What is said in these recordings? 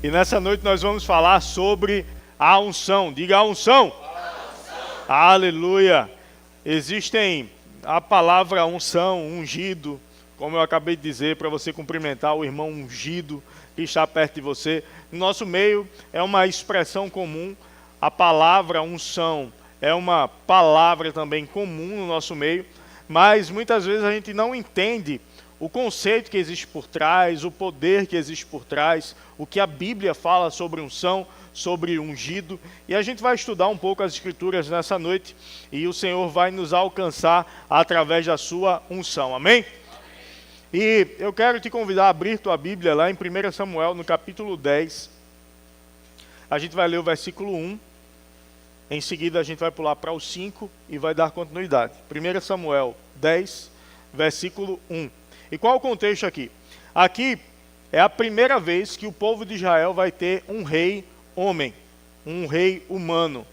E nessa noite nós vamos falar sobre a unção. Diga a unção. Aleluia. Existem a palavra unção, ungido, como eu acabei de dizer, para você cumprimentar o irmão ungido que está perto de você. No nosso meio é uma expressão comum, a palavra unção é uma palavra também comum no nosso meio, mas muitas vezes a gente não entende o conceito que existe por trás, o poder que existe por trás, o que a Bíblia fala sobre unção, sobre ungido. E a gente vai estudar um pouco as Escrituras nessa noite e o Senhor vai nos alcançar através da sua unção. Amém? E eu quero te convidar a abrir tua Bíblia lá em 1 Samuel, no capítulo 10. A gente vai ler o versículo 1. Em seguida a gente vai pular para o 5 e vai dar continuidade. 1 Samuel 10, versículo 1. E qual é o contexto aqui? Aqui é a primeira vez que o povo de Israel vai ter um rei homem, um rei humano.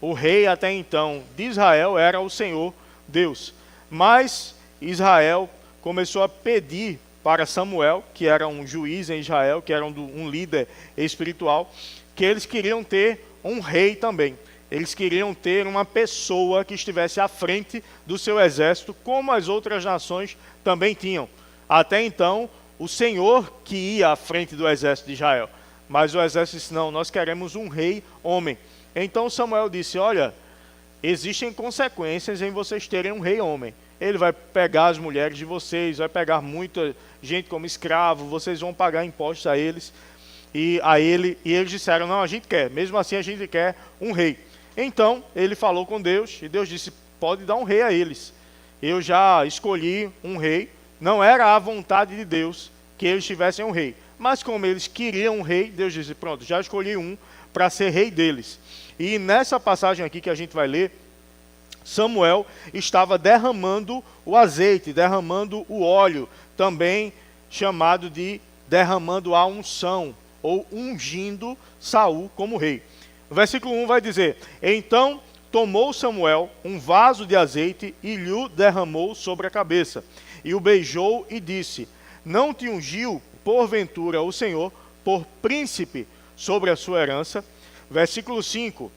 O rei até então de Israel era o Senhor Deus. Mas Israel começou a pedir para Samuel, que era um juiz em Israel, que era um líder espiritual, que eles queriam ter um rei também. Eles queriam ter uma pessoa que estivesse à frente do seu exército, como as outras nações também tinham. Até então, o Senhor que ia à frente do exército de Israel. Mas o exército disse, não, nós queremos um rei homem. Então Samuel disse, olha, existem consequências em vocês terem um rei homem. Ele vai pegar as mulheres de vocês, vai pegar muita gente como escravo, vocês vão pagar impostos a eles. E eles disseram, não, a gente quer, mesmo assim a gente quer um rei. Então, ele falou com Deus, e Deus disse, pode dar um rei a eles. Eu já escolhi um rei, não era a vontade de Deus que eles tivessem um rei. Mas como eles queriam um rei, Deus disse, pronto, já escolhi um para ser rei deles. E nessa passagem aqui que a gente vai ler, Samuel estava derramando o azeite, derramando o óleo, também chamado de derramando a unção, ou ungindo Saul como rei. O versículo 1 vai dizer, então tomou Samuel um vaso de azeite e lhe derramou sobre a cabeça. E o beijou e disse, não te ungiu, porventura, o Senhor, por príncipe sobre a sua herança? Versículo 5.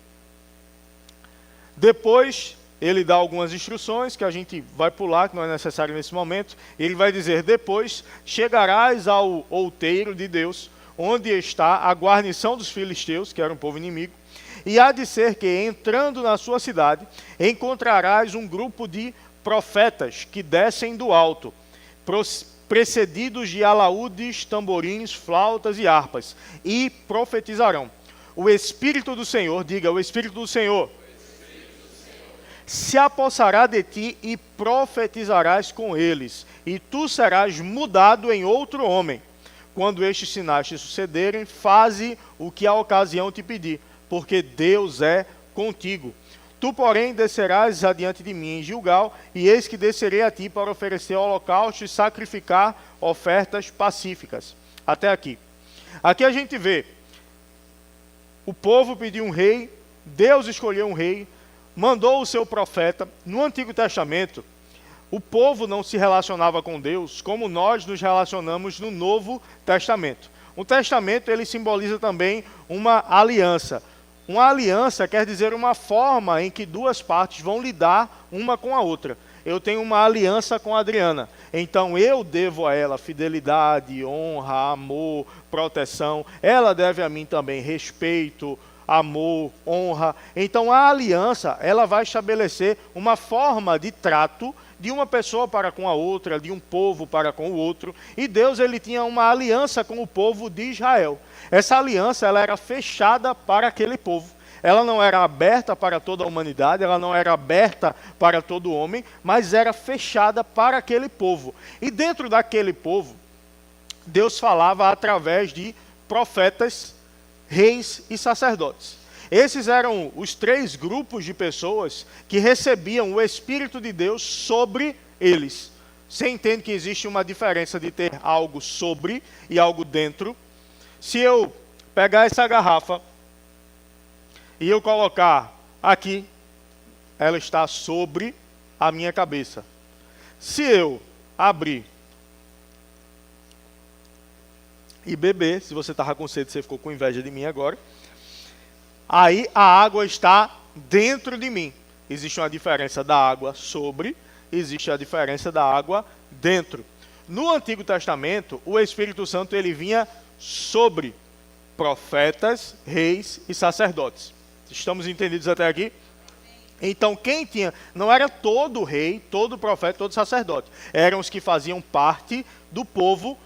Depois, ele dá algumas instruções que a gente vai pular, que não é necessário nesse momento. Ele vai dizer, depois chegarás ao outeiro de Deus, onde está a guarnição dos filisteus, que era um povo inimigo, e há de ser que, entrando na sua cidade, encontrarás um grupo de profetas que descem do alto, precedidos de alaúdes, tamborins, flautas e harpas, e profetizarão. O Espírito do Senhor, diga, o Espírito do Senhor, se apossará de ti e profetizarás com eles, e tu serás mudado em outro homem. Quando estes sinais te sucederem, faze o que a ocasião te pedir, porque Deus é contigo. Tu, porém, descerás adiante de mim em Gilgal, e eis que descerei a ti para oferecer holocausto e sacrificar ofertas pacíficas. Até aqui. Aqui a gente vê, o povo pediu um rei, Deus escolheu um rei, mandou o seu profeta. No Antigo Testamento, o povo não se relacionava com Deus como nós nos relacionamos no Novo Testamento. O Testamento, ele simboliza também uma aliança. Uma aliança quer dizer uma forma em que duas partes vão lidar uma com a outra. Eu tenho uma aliança com a Adriana, então eu devo a ela fidelidade, honra, amor, proteção. Ela deve a mim também respeito, amor, honra. Então a aliança, ela vai estabelecer uma forma de trato de uma pessoa para com a outra, de um povo para com o outro. E Deus, ele tinha uma aliança com o povo de Israel. Essa aliança, ela era fechada para aquele povo. Ela não era aberta para toda a humanidade, ela não era aberta para todo homem, mas era fechada para aquele povo. E dentro daquele povo, Deus falava através de profetas, reis e sacerdotes. Esses eram os três grupos de pessoas que recebiam o Espírito de Deus sobre eles. Você entende que existe uma diferença de ter algo sobre e algo dentro? Se eu pegar essa garrafa e eu colocar aqui, ela está sobre a minha cabeça. Se eu abrir e beber. Se você estava com sede, você ficou com inveja de mim agora. Aí a água está dentro de mim. Existe uma diferença da água sobre, existe a diferença da água dentro. No Antigo Testamento, o Espírito Santo ele vinha sobre profetas, reis e sacerdotes. Estamos entendidos até aqui? Então quem tinha, não era todo rei, todo profeta, todo sacerdote. Eram os que faziam parte do povo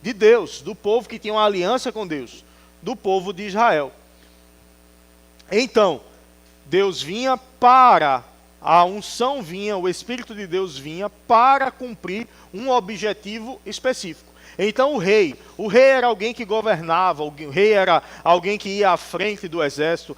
de Deus, do povo que tinha uma aliança com Deus, do povo de Israel. Então, Deus vinha para, a unção vinha, o Espírito de Deus vinha para cumprir um objetivo específico. Então o rei era alguém que governava, o rei era alguém que ia à frente do exército,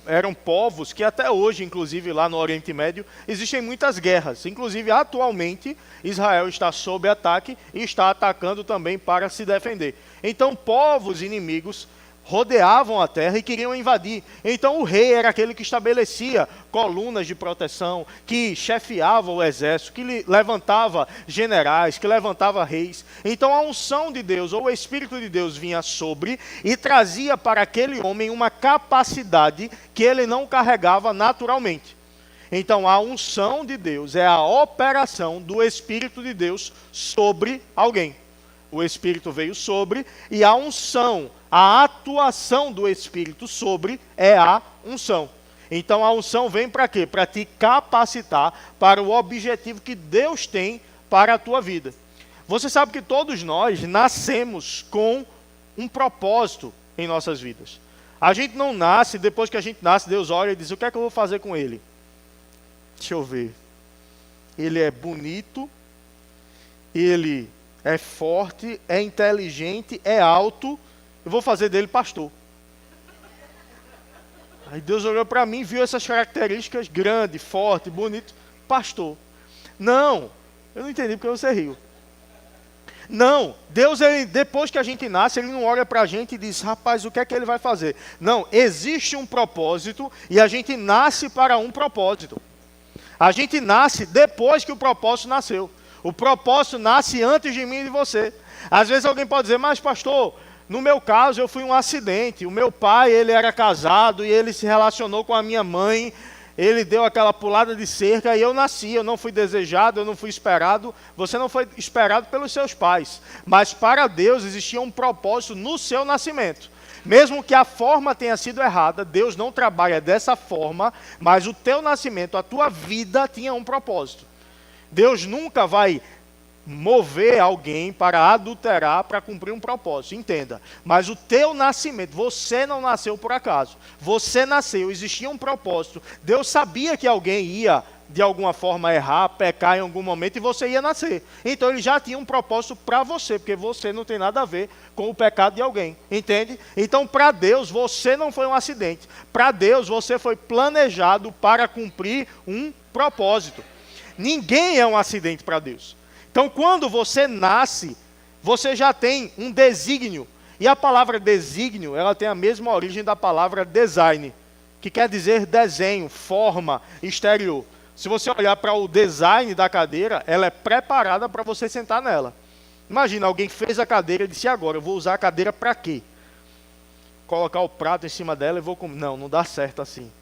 eram povos que até hoje, inclusive lá no Oriente Médio, existem muitas guerras. Inclusive atualmente Israel está sob ataque e está atacando também para se defender. Então povos inimigos rodeavam a terra e queriam invadir. Então o rei era aquele que estabelecia colunas de proteção, que chefiava o exército, que levantava generais, que levantava reis. Então a unção de Deus, ou o Espírito de Deus vinha sobre e trazia para aquele homem uma capacidade que ele não carregava naturalmente. Então a unção de Deus é a operação do Espírito de Deus sobre alguém. O Espírito veio sobre e a unção, a atuação do Espírito sobre é a unção. Então a unção vem para quê? Para te capacitar para o objetivo que Deus tem para a tua vida. Você sabe que todos nós nascemos com um propósito em nossas vidas. A gente não nasce, depois que a gente nasce, Deus olha e diz, o que é que eu vou fazer com ele? Deixa eu ver. Ele é bonito, ele é forte, é inteligente, é alto, eu vou fazer dele pastor. Aí Deus olhou para mim, viu essas características, grande, forte, bonito, pastor. Não, eu não entendi porque você riu. Não, Deus, ele, depois que a gente nasce, ele não olha para a gente e diz, rapaz, o que é que ele vai fazer? Não, existe um propósito e a gente nasce para um propósito. A gente nasce depois que o propósito nasceu. O propósito nasce antes de mim e de você. Às vezes alguém pode dizer, mas pastor, no meu caso eu fui um acidente. O meu pai, ele era casado e ele se relacionou com a minha mãe. Ele deu aquela pulada de cerca e eu nasci. Eu não fui desejado, eu não fui esperado. Você não foi esperado pelos seus pais. Mas para Deus existia um propósito no seu nascimento. Mesmo que a forma tenha sido errada, Deus não trabalha dessa forma, mas o teu nascimento, a tua vida tinha um propósito. Deus nunca vai mover alguém para adulterar, para cumprir um propósito, entenda. Mas o teu nascimento, você não nasceu por acaso. Você nasceu, existia um propósito. Deus sabia que alguém ia, de alguma forma, errar, pecar em algum momento e você ia nascer. Então ele já tinha um propósito para você, porque você não tem nada a ver com o pecado de alguém, entende? Então para Deus, você não foi um acidente. Para Deus, você foi planejado para cumprir um propósito. Ninguém é um acidente para Deus. Então, quando você nasce, você já tem um desígnio. E a palavra desígnio, ela tem a mesma origem da palavra design, que quer dizer desenho, forma, exterior. Se você olhar para o design da cadeira, ela é preparada para você sentar nela. Imagina, alguém fez a cadeira e disse, agora, eu vou usar a cadeira para quê? Colocar o prato em cima dela e vou comer. Não, não dá certo assim.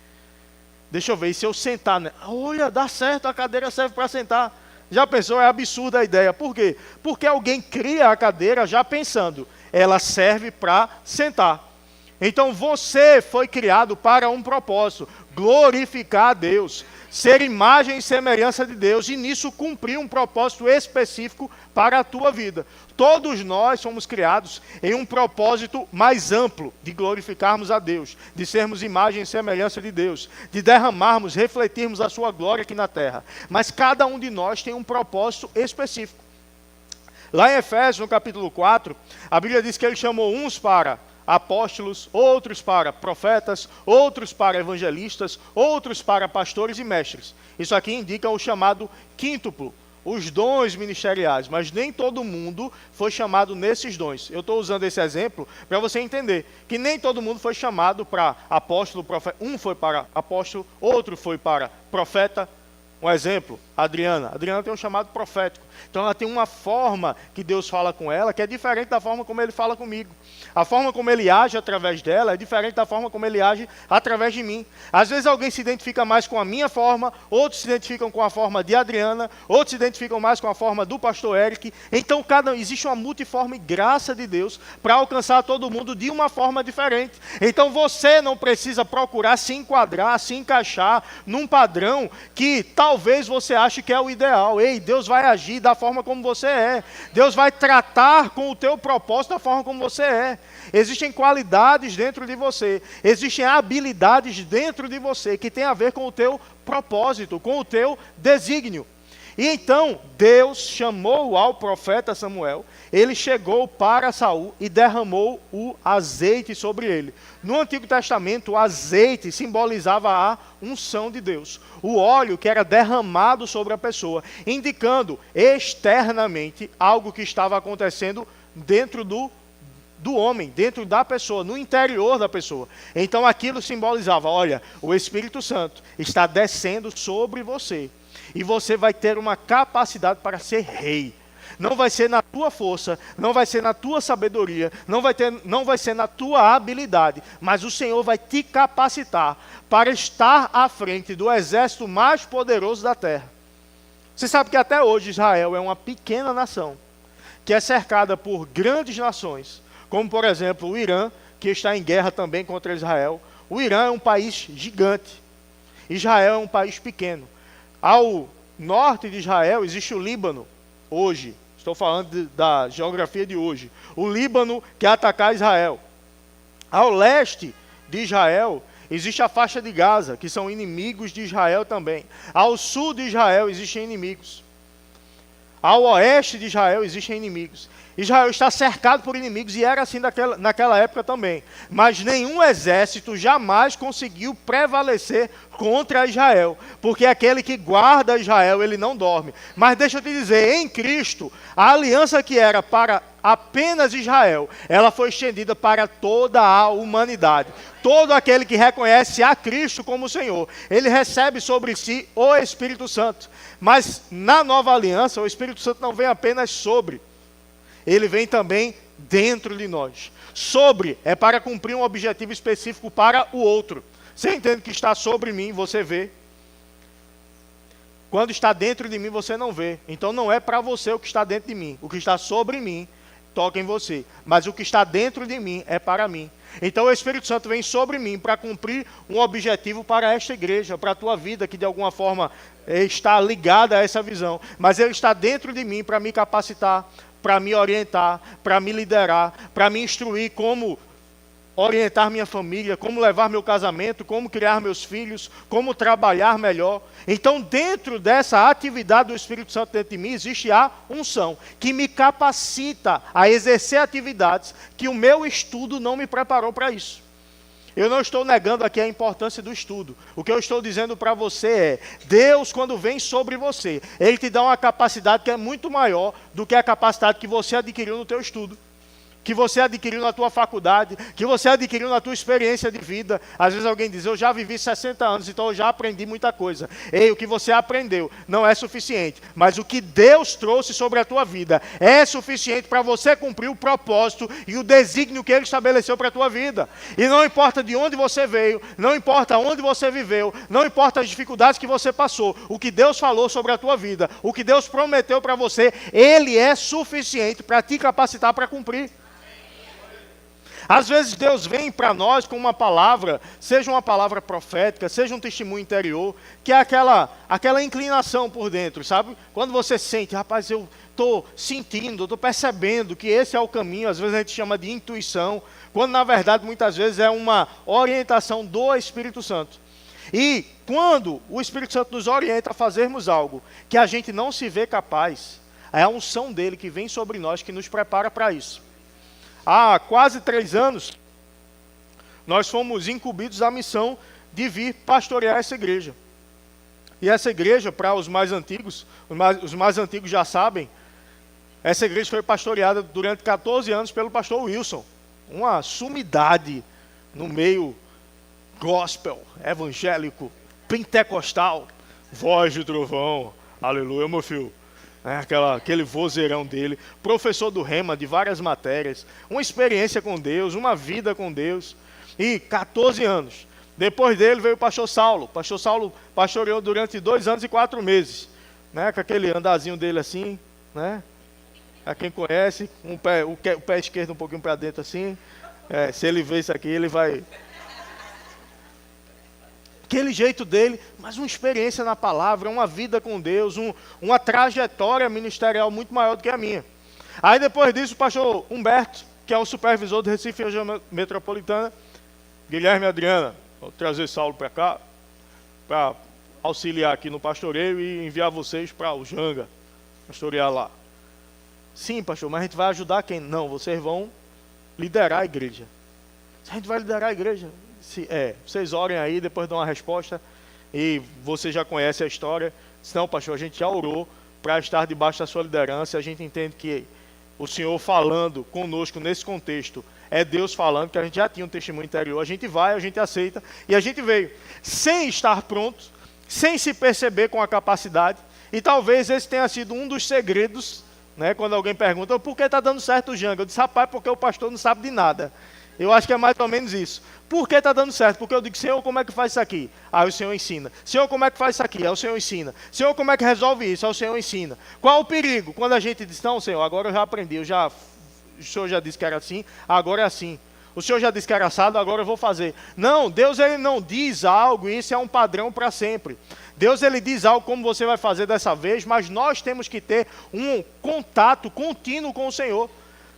Deixa eu ver, e se eu sentar, né? Olha, dá certo, a cadeira serve para sentar. Já pensou? É absurda a ideia. Por quê? Porque alguém cria a cadeira já pensando, ela serve para sentar. Então você foi criado para um propósito, glorificar a Deus, ser imagem e semelhança de Deus, e nisso cumprir um propósito específico para a tua vida. Todos nós somos criados em um propósito mais amplo, de glorificarmos a Deus, de sermos imagem e semelhança de Deus, de derramarmos, refletirmos a sua glória aqui na terra. Mas cada um de nós tem um propósito específico. Lá em Efésios, no capítulo 4, a Bíblia diz que ele chamou uns para apóstolos, outros para profetas, outros para evangelistas, outros para pastores e mestres. Isso aqui indica o chamado quíntuplo, os dons ministeriais, mas nem todo mundo foi chamado nesses dons. Eu estou usando esse exemplo para você entender que nem todo mundo foi chamado para apóstolo, profeta. Um foi para apóstolo, outro foi para profeta, Um exemplo, a Adriana. A Adriana tem um chamado profético. Então ela tem uma forma que Deus fala com ela que é diferente da forma como Ele fala comigo. A forma como Ele age através dela é diferente da forma como Ele age através de mim. Às vezes alguém se identifica mais com a minha forma, outros se identificam com a forma de Adriana, outros se identificam mais com a forma do pastor Eric. Então existe uma multiforme graça de Deus para alcançar todo mundo de uma forma diferente. Então você não precisa procurar se enquadrar, se encaixar num padrão que talvez você ache que é o ideal. Ei, Deus vai agir da forma como você é. Deus vai tratar com o teu propósito da forma como você é. Existem qualidades dentro de você, existem habilidades dentro de você que tem a ver com o teu propósito, com o teu desígnio. E então Deus chamou ao profeta Samuel, ele chegou para Saul e derramou o azeite sobre ele. No Antigo Testamento, o azeite simbolizava a unção de Deus. O óleo que era derramado sobre a pessoa, indicando externamente algo que estava acontecendo dentro do homem, dentro da pessoa, no interior da pessoa. Então aquilo simbolizava, olha, o Espírito Santo está descendo sobre você. E você vai ter uma capacidade para ser rei. Não vai ser na tua força, não vai ser na tua sabedoria, não vai ser na tua habilidade, mas o Senhor vai te capacitar para estar à frente do exército mais poderoso da terra. Você sabe que até hoje Israel é uma pequena nação, que é cercada por grandes nações, como por exemplo o Irã, que está em guerra também contra Israel. O Irã é um país gigante, Israel é um país pequeno. Ao norte de Israel existe o Líbano, hoje. Estou falando da geografia de hoje. O Líbano quer atacar Israel. Ao leste de Israel existe a faixa de Gaza, que são inimigos de Israel também. Ao sul de Israel existem inimigos. Ao oeste de Israel existem inimigos. Israel está cercado por inimigos e era assim naquela época também. Mas nenhum exército jamais conseguiu prevalecer contra Israel, porque aquele que guarda Israel, ele não dorme. Mas deixa eu te dizer, em Cristo, a aliança que era para apenas Israel, ela foi estendida para toda a humanidade. Todo aquele que reconhece a Cristo como Senhor, ele recebe sobre si o Espírito Santo. Mas na nova aliança, o Espírito Santo não vem apenas sobre, ele vem também dentro de nós. Sobre é para cumprir um objetivo específico para o outro. Você entende que está sobre mim, você vê. Quando está dentro de mim, você não vê. Então não é para você o que está dentro de mim. O que está sobre mim, toca em você. Mas o que está dentro de mim é para mim. Então o Espírito Santo vem sobre mim para cumprir um objetivo para esta igreja, para a tua vida, que de alguma forma está ligada a essa visão. Mas ele está dentro de mim para me capacitar, para me orientar, para me liderar, para me instruir como orientar minha família, como levar meu casamento, como criar meus filhos, como trabalhar melhor. Então, dentro dessa atividade do Espírito Santo dentro de mim, existe a unção, que me capacita a exercer atividades que o meu estudo não me preparou para isso. Eu não estou negando aqui a importância do estudo. O que eu estou dizendo para você é, Deus, quando vem sobre você, Ele te dá uma capacidade que é muito maior do que a capacidade que você adquiriu no teu estudo, que você adquiriu na tua faculdade, que você adquiriu na tua experiência de vida. Às vezes alguém diz, eu já vivi 60 anos, então eu já aprendi muita coisa. Ei, o que você aprendeu não é suficiente, mas o que Deus trouxe sobre a tua vida é suficiente para você cumprir o propósito e o desígnio que Ele estabeleceu para a tua vida. E não importa de onde você veio, não importa onde você viveu, não importa as dificuldades que você passou, o que Deus falou sobre a tua vida, o que Deus prometeu para você, Ele é suficiente para te capacitar para cumprir. Às vezes Deus vem para nós com uma palavra, seja uma palavra profética, seja um testemunho interior, que é aquela inclinação por dentro, sabe? Quando você sente, rapaz, eu estou sentindo, estou percebendo que esse é o caminho, às vezes a gente chama de intuição, quando na verdade muitas vezes é uma orientação do Espírito Santo. E quando o Espírito Santo nos orienta a fazermos algo que a gente não se vê capaz, é a unção dele que vem sobre nós que nos prepara para isso. Há quase 3 anos, nós fomos incumbidos da missão de vir pastorear essa igreja. E essa igreja, para os mais antigos, os mais antigos já sabem, essa igreja foi pastoreada durante 14 anos pelo pastor Wilson. Uma sumidade no meio gospel, evangélico, pentecostal, voz de trovão, aleluia, meu filho. Aquele vozeirão dele, professor do Rema, de várias matérias, uma experiência com Deus, uma vida com Deus, e 14 anos. Depois dele veio o pastor Saulo. O pastor Saulo pastoreou durante 2 anos e 4 meses, com aquele andazinho dele assim, a quem conhece, o pé esquerdo um pouquinho para dentro assim, se ele vê isso aqui, ele vai... Aquele jeito dele, mas uma experiência na palavra, uma vida com Deus, uma trajetória ministerial muito maior do que a minha. Aí depois disso, o pastor Humberto, que é o supervisor do Recife Região Metropolitana, Guilherme e Adriana, vou trazer Saulo para cá, para auxiliar aqui no pastoreio e enviar vocês para o Janga, pastorear lá. Sim, pastor, mas a gente vai ajudar quem? Não, vocês vão liderar a igreja. A gente vai liderar a igreja. Vocês orem aí, depois dão uma resposta, e você já conhece a história. Não, pastor, a gente já orou para estar debaixo da sua liderança, a gente entende que o Senhor falando conosco nesse contexto, é Deus falando, que a gente já tinha um testemunho interior, a gente vai, a gente aceita, e a gente veio, sem estar pronto, sem se perceber com a capacidade, e talvez esse tenha sido um dos segredos, quando alguém pergunta, por que está dando certo o Janga? Eu disse, rapaz, porque o pastor não sabe de nada. Eu acho que é mais ou menos isso. Por que está dando certo? Porque eu digo, Senhor, como é que faz isso aqui? Aí o Senhor ensina. Senhor, como é que faz isso aqui? Aí o Senhor ensina. Senhor, como é que resolve isso? Aí o Senhor ensina. Qual o perigo? Quando a gente diz, não, Senhor, agora eu já aprendi, o Senhor já disse que era assim, agora é assim. O Senhor já disse que era assado, agora eu vou fazer. Não, Deus ele não diz algo, e isso é um padrão para sempre. Deus ele diz algo como você vai fazer dessa vez, mas nós temos que ter um contato contínuo com o Senhor.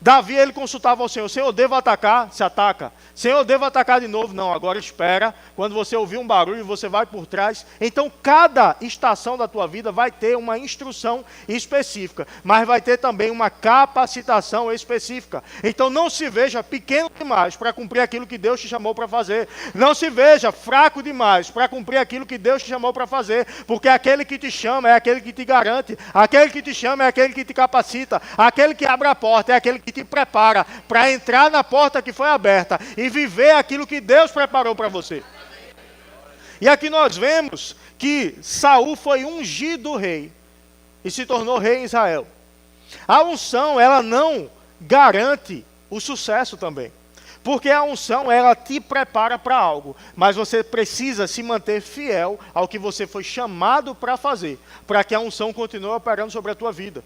Davi, ele consultava ao Senhor, Senhor, devo atacar? Se ataca. Senhor, devo atacar de novo? Não, agora espera, quando você ouvir um barulho, você vai por trás. Então, cada estação da tua vida vai ter uma instrução específica, mas vai ter também uma capacitação específica. Então, não se veja pequeno demais para cumprir aquilo que Deus te chamou para fazer. Não se veja fraco demais para cumprir aquilo que Deus te chamou para fazer, porque aquele que te chama é aquele que te garante, aquele que te chama é aquele que te capacita, aquele que abre a porta é aquele que te prepara para entrar na porta que foi aberta e viver aquilo que Deus preparou para você. E aqui nós vemos que Saul foi ungido rei e se tornou rei em Israel. A unção, ela não garante o sucesso também. Porque a unção, ela te prepara para algo, mas você precisa se manter fiel ao que você foi chamado para fazer, para que a unção continue operando sobre a tua vida.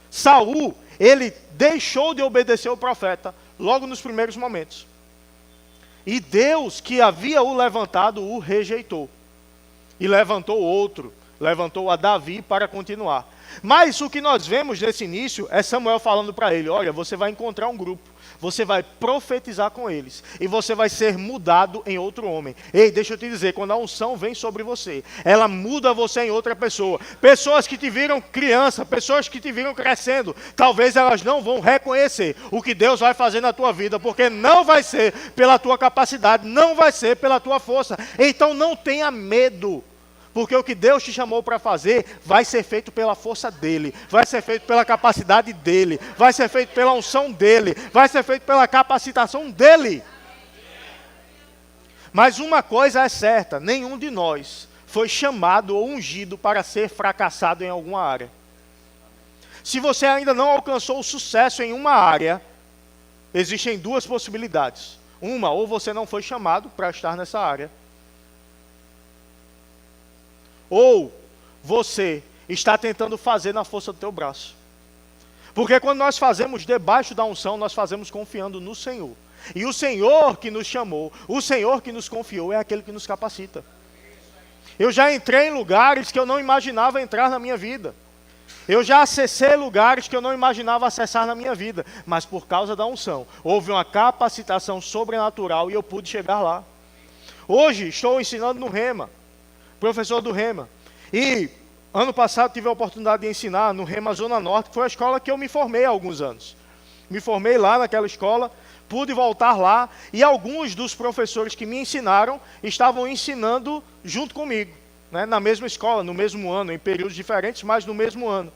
Saul, ele deixou de obedecer o profeta logo nos primeiros momentos. E Deus, que havia o levantado, o rejeitou. E levantou outro, levantou a Davi para continuar. Mas o que nós vemos nesse início é Samuel falando para ele, olha, você vai encontrar um grupo, você vai profetizar com eles, e você vai ser mudado em outro homem. Ei, deixa eu te dizer, quando a unção vem sobre você, ela muda você em outra pessoa. Pessoas que te viram criança, pessoas que te viram crescendo, talvez elas não vão reconhecer o que Deus vai fazer na tua vida, porque não vai ser pela tua capacidade, não vai ser pela tua força. Então não tenha medo. Porque o que Deus te chamou para fazer vai ser feito pela força dEle, vai ser feito pela capacidade dEle, vai ser feito pela unção dEle, vai ser feito pela capacitação dEle. Mas uma coisa é certa, nenhum de nós foi chamado ou ungido para ser fracassado em alguma área. Se você ainda não alcançou o sucesso em uma área, existem duas possibilidades. Uma, ou você não foi chamado para estar nessa área, ou você está tentando fazer na força do teu braço. Porque quando nós fazemos debaixo da unção, nós fazemos confiando no Senhor. E o Senhor que nos chamou, o Senhor que nos confiou, é aquele que nos capacita. Eu já entrei em lugares que eu não imaginava entrar na minha vida. Eu já acessei lugares que eu não imaginava acessar na minha vida. Mas por causa da unção, houve uma capacitação sobrenatural e eu pude chegar lá. Hoje estou ensinando no Rema. Professor do Rema. E ano passado tive a oportunidade de ensinar no Rema Zona Norte, que foi a escola que eu me formei há alguns anos. Me formei lá naquela escola, pude voltar lá, e alguns dos professores que me ensinaram estavam ensinando junto comigo, na mesma escola, no mesmo ano, em períodos diferentes, mas no mesmo ano.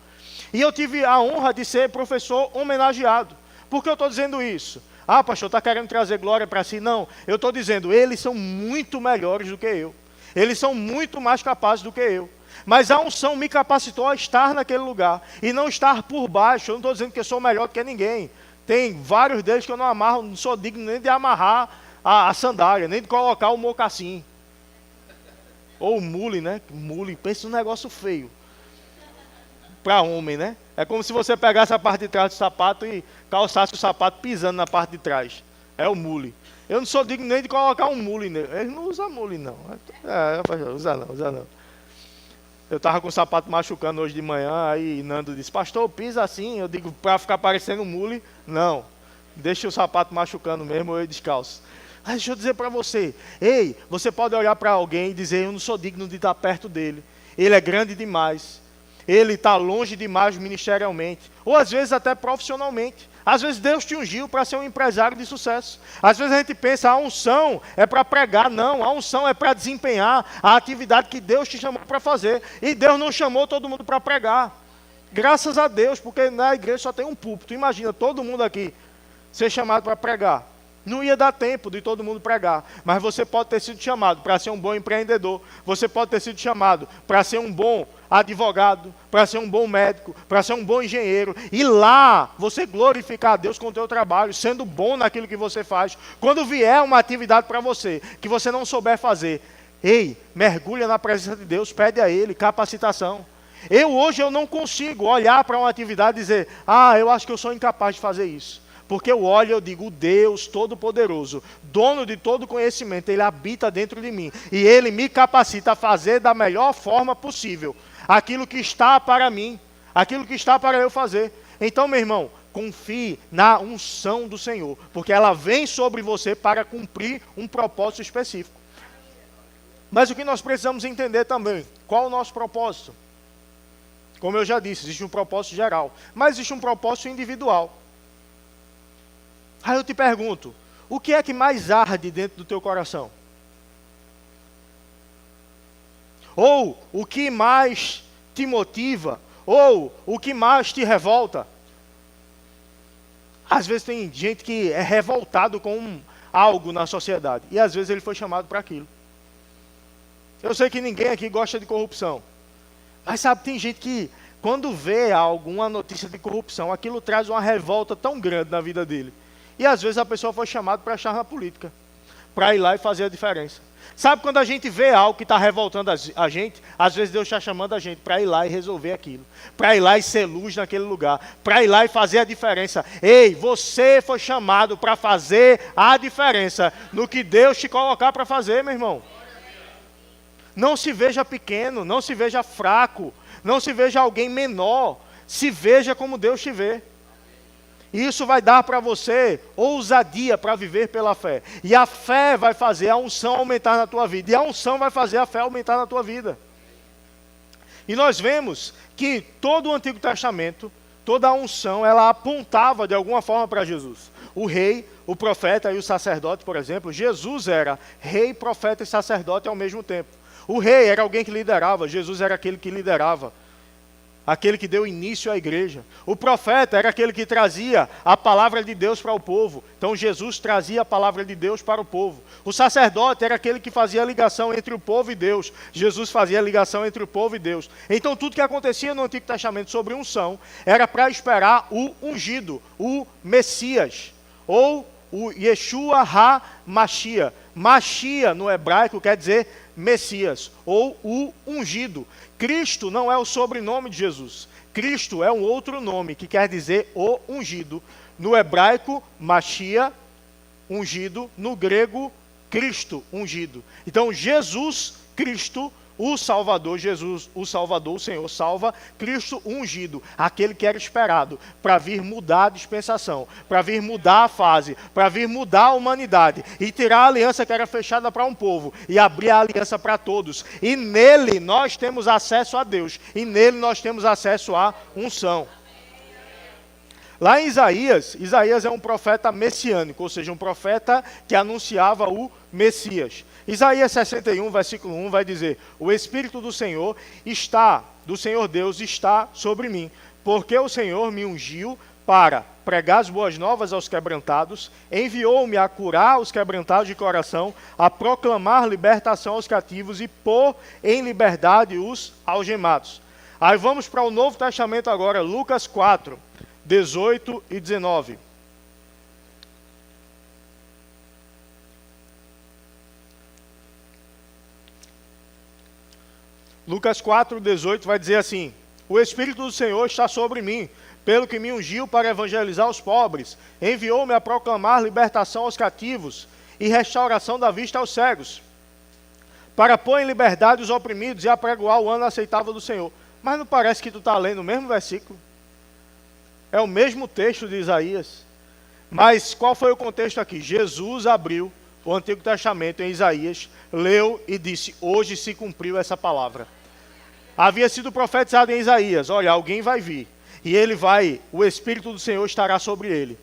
E eu tive a honra de ser professor homenageado. Por que eu estou dizendo isso? Ah, pastor, está querendo trazer glória para si? Não, eu estou dizendo, eles são muito melhores do que eu. Eles são muito mais capazes do que eu. Mas a unção me capacitou a estar naquele lugar e não estar por baixo. Eu não estou dizendo que eu sou melhor do que ninguém. Tem vários deles que eu não amarro, não sou digno nem de amarrar a sandália, nem de colocar o mocassim. Ou o mule, né? Mule, pensa num negócio feio. Para homem, né? É como se você pegasse a parte de trás do sapato e calçasse o sapato pisando na parte de trás. É o mule. Eu não sou digno nem de colocar um mule nele. Ele não usa mule, não. Usa não. Eu estava com o sapato machucando hoje de manhã, aí Nando disse, pastor, pisa assim. Eu digo, para ficar parecendo um mule, não. Deixa o sapato machucando mesmo, eu descalço. Mas deixa eu dizer para você, ei, você pode olhar para alguém e dizer, eu não sou digno de estar perto dele. Ele é grande demais. Ele está longe demais ministerialmente. Ou às vezes até profissionalmente. Às vezes Deus te ungiu para ser um empresário de sucesso. Às vezes a gente pensa, a unção é para pregar. Não, a unção é para desempenhar a atividade que Deus te chamou para fazer. E Deus não chamou todo mundo para pregar. Graças a Deus, porque na igreja só tem um púlpito. Imagina todo mundo aqui ser chamado para pregar. Não ia dar tempo de todo mundo pregar. Mas você pode ter sido chamado para ser um bom empreendedor. Você pode ter sido chamado para ser um bom advogado, para ser um bom médico, para ser um bom engenheiro. E lá você glorificar a Deus com o teu trabalho, sendo bom naquilo que você faz. Quando vier uma atividade para você, que você não souber fazer, ei, mergulha na presença de Deus, pede a Ele capacitação. Hoje eu não consigo olhar para uma atividade e dizer, eu acho que eu sou incapaz de fazer isso. Porque eu olho e eu digo, o Deus Todo-Poderoso, dono de todo conhecimento, Ele habita dentro de mim. E Ele me capacita a fazer da melhor forma possível aquilo que está para mim, aquilo que está para eu fazer. Então, meu irmão, confie na unção do Senhor, porque ela vem sobre você para cumprir um propósito específico. Mas o que nós precisamos entender também, qual o nosso propósito? Como eu já disse, existe um propósito geral, mas existe um propósito individual. Aí eu te pergunto, o que é que mais arde dentro do teu coração? Ou o que mais te motiva? Ou o que mais te revolta? Às vezes tem gente que é revoltado com algo na sociedade. E às vezes ele foi chamado para aquilo. Eu sei que ninguém aqui gosta de corrupção. Mas sabe, tem gente que quando vê alguma notícia de corrupção, aquilo traz uma revolta tão grande na vida dele. E às vezes a pessoa foi chamada para achar na política, para ir lá e fazer a diferença. Sabe quando a gente vê algo que está revoltando a gente, às vezes Deus está chamando a gente para ir lá e resolver aquilo, para ir lá e ser luz naquele lugar, para ir lá e fazer a diferença. Ei, você foi chamado para fazer a diferença no que Deus te colocar para fazer, meu irmão. Não se veja pequeno, não se veja fraco, não se veja alguém menor, se veja como Deus te vê. E isso vai dar para você ousadia para viver pela fé. E a fé vai fazer a unção aumentar na tua vida. E a unção vai fazer a fé aumentar na tua vida. E nós vemos que todo o Antigo Testamento, toda a unção, ela apontava de alguma forma para Jesus. O rei, o profeta e o sacerdote, por exemplo, Jesus era rei, profeta e sacerdote ao mesmo tempo. O rei era alguém que liderava, Jesus era aquele que liderava. Aquele que deu início à igreja. O profeta era aquele que trazia a palavra de Deus para o povo. Então Jesus trazia a palavra de Deus para o povo. O sacerdote era aquele que fazia a ligação entre o povo e Deus. Jesus fazia a ligação entre o povo e Deus. Então tudo que acontecia no Antigo Testamento sobre unção era para esperar o ungido, o Messias, ou o Yeshua HaMashiach. Mashiach no hebraico quer dizer Messias, ou o ungido. Cristo não é o sobrenome de Jesus. Cristo é um outro nome que quer dizer o ungido. No hebraico, Mashiach, ungido. No grego, Cristo, ungido. Então, Jesus, Cristo, o Salvador, Jesus, o Salvador, o Senhor salva, Cristo ungido, aquele que era esperado, para vir mudar a dispensação, para vir mudar a fase, para vir mudar a humanidade, e tirar a aliança que era fechada para um povo, e abrir a aliança para todos. E nele nós temos acesso a Deus, e nele nós temos acesso à unção. Lá em Isaías é um profeta messiânico, ou seja, um profeta que anunciava o Messias. Isaías 61, versículo 1 vai dizer: o Espírito do Senhor Deus está sobre mim, porque o Senhor me ungiu para pregar as boas novas aos quebrantados, enviou-me a curar os quebrantados de coração, a proclamar libertação aos cativos e pôr em liberdade os algemados. Aí vamos para o Novo Testamento agora, Lucas 4, 18 e 19. Lucas 4, 18 vai dizer assim: o Espírito do Senhor está sobre mim, pelo que me ungiu para evangelizar os pobres, enviou-me a proclamar libertação aos cativos e restauração da vista aos cegos, para pôr em liberdade os oprimidos e apregoar o ano aceitável do Senhor. Mas não parece que tu está lendo o mesmo versículo? É o mesmo texto de Isaías. Mas qual foi o contexto aqui? Jesus abriu o Antigo Testamento em Isaías, leu e disse: hoje se cumpriu essa palavra. Havia sido profetizado em Isaías: olha, alguém vai vir, e o Espírito do Senhor estará sobre ele.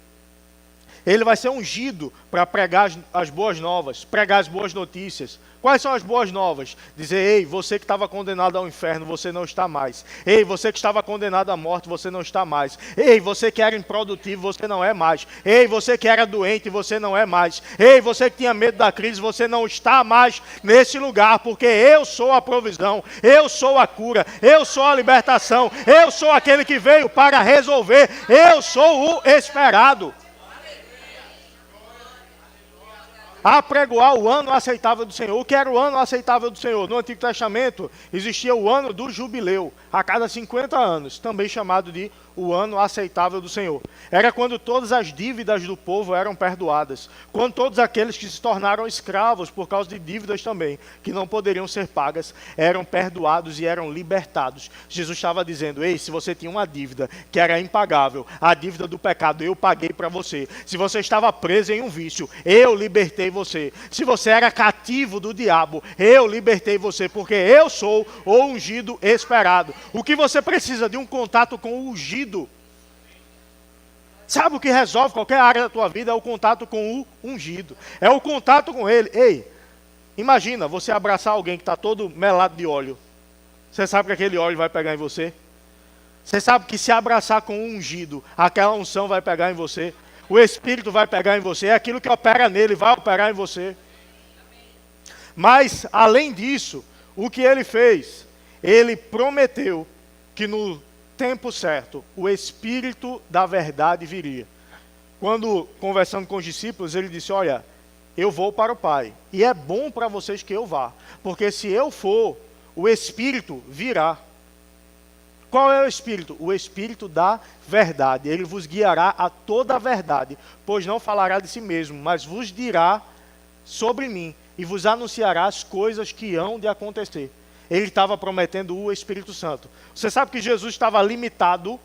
Ele vai ser ungido para pregar as boas novas, pregar as boas notícias. Quais são as boas novas? Dizer: ei, você que estava condenado ao inferno, você não está mais. Ei, você que estava condenado à morte, você não está mais. Ei, você que era improdutivo, você não é mais. Ei, você que era doente, você não é mais. Ei, você que tinha medo da crise, você não está mais nesse lugar, porque eu sou a provisão, eu sou a cura, eu sou a libertação, eu sou aquele que veio para resolver, eu sou o esperado. Apregoar o ano aceitável do Senhor. O que era o ano aceitável do Senhor? No Antigo Testamento existia o ano do jubileu, a cada 50 anos, também chamado de o ano aceitável do Senhor. Era quando todas as dívidas do povo eram perdoadas, quando todos aqueles que se tornaram escravos por causa de dívidas também, que não poderiam ser pagas, eram perdoados e eram libertados. Jesus estava dizendo: ei, se você tinha uma dívida que era impagável, a dívida do pecado, eu paguei para você. Se você estava preso em um vício, eu libertei você. Se você era cativo do diabo, eu libertei você, porque eu sou o ungido esperado. O que você precisa de um contato com o ungido. Sabe o que resolve qualquer área da tua vida? É o contato com o ungido. É o contato com ele. Ei, imagina você abraçar alguém que está todo melado de óleo. Você sabe que aquele óleo vai pegar em você? Você sabe que se abraçar com o ungido, aquela unção vai pegar em você? O Espírito vai pegar em você? É aquilo que opera nele, vai operar em você. Mas, além disso, o que ele fez? Ele prometeu que no tempo certo, o Espírito da verdade viria. Quando conversando com os discípulos, ele disse: olha, eu vou para o Pai, e é bom para vocês que eu vá, porque se eu for, o Espírito virá. Qual é o Espírito? O Espírito da verdade. Ele vos guiará a toda a verdade, pois não falará de si mesmo, mas vos dirá sobre mim, e vos anunciará as coisas que hão de acontecer. Ele estava prometendo o Espírito Santo. Você sabe que Jesus estava limitado,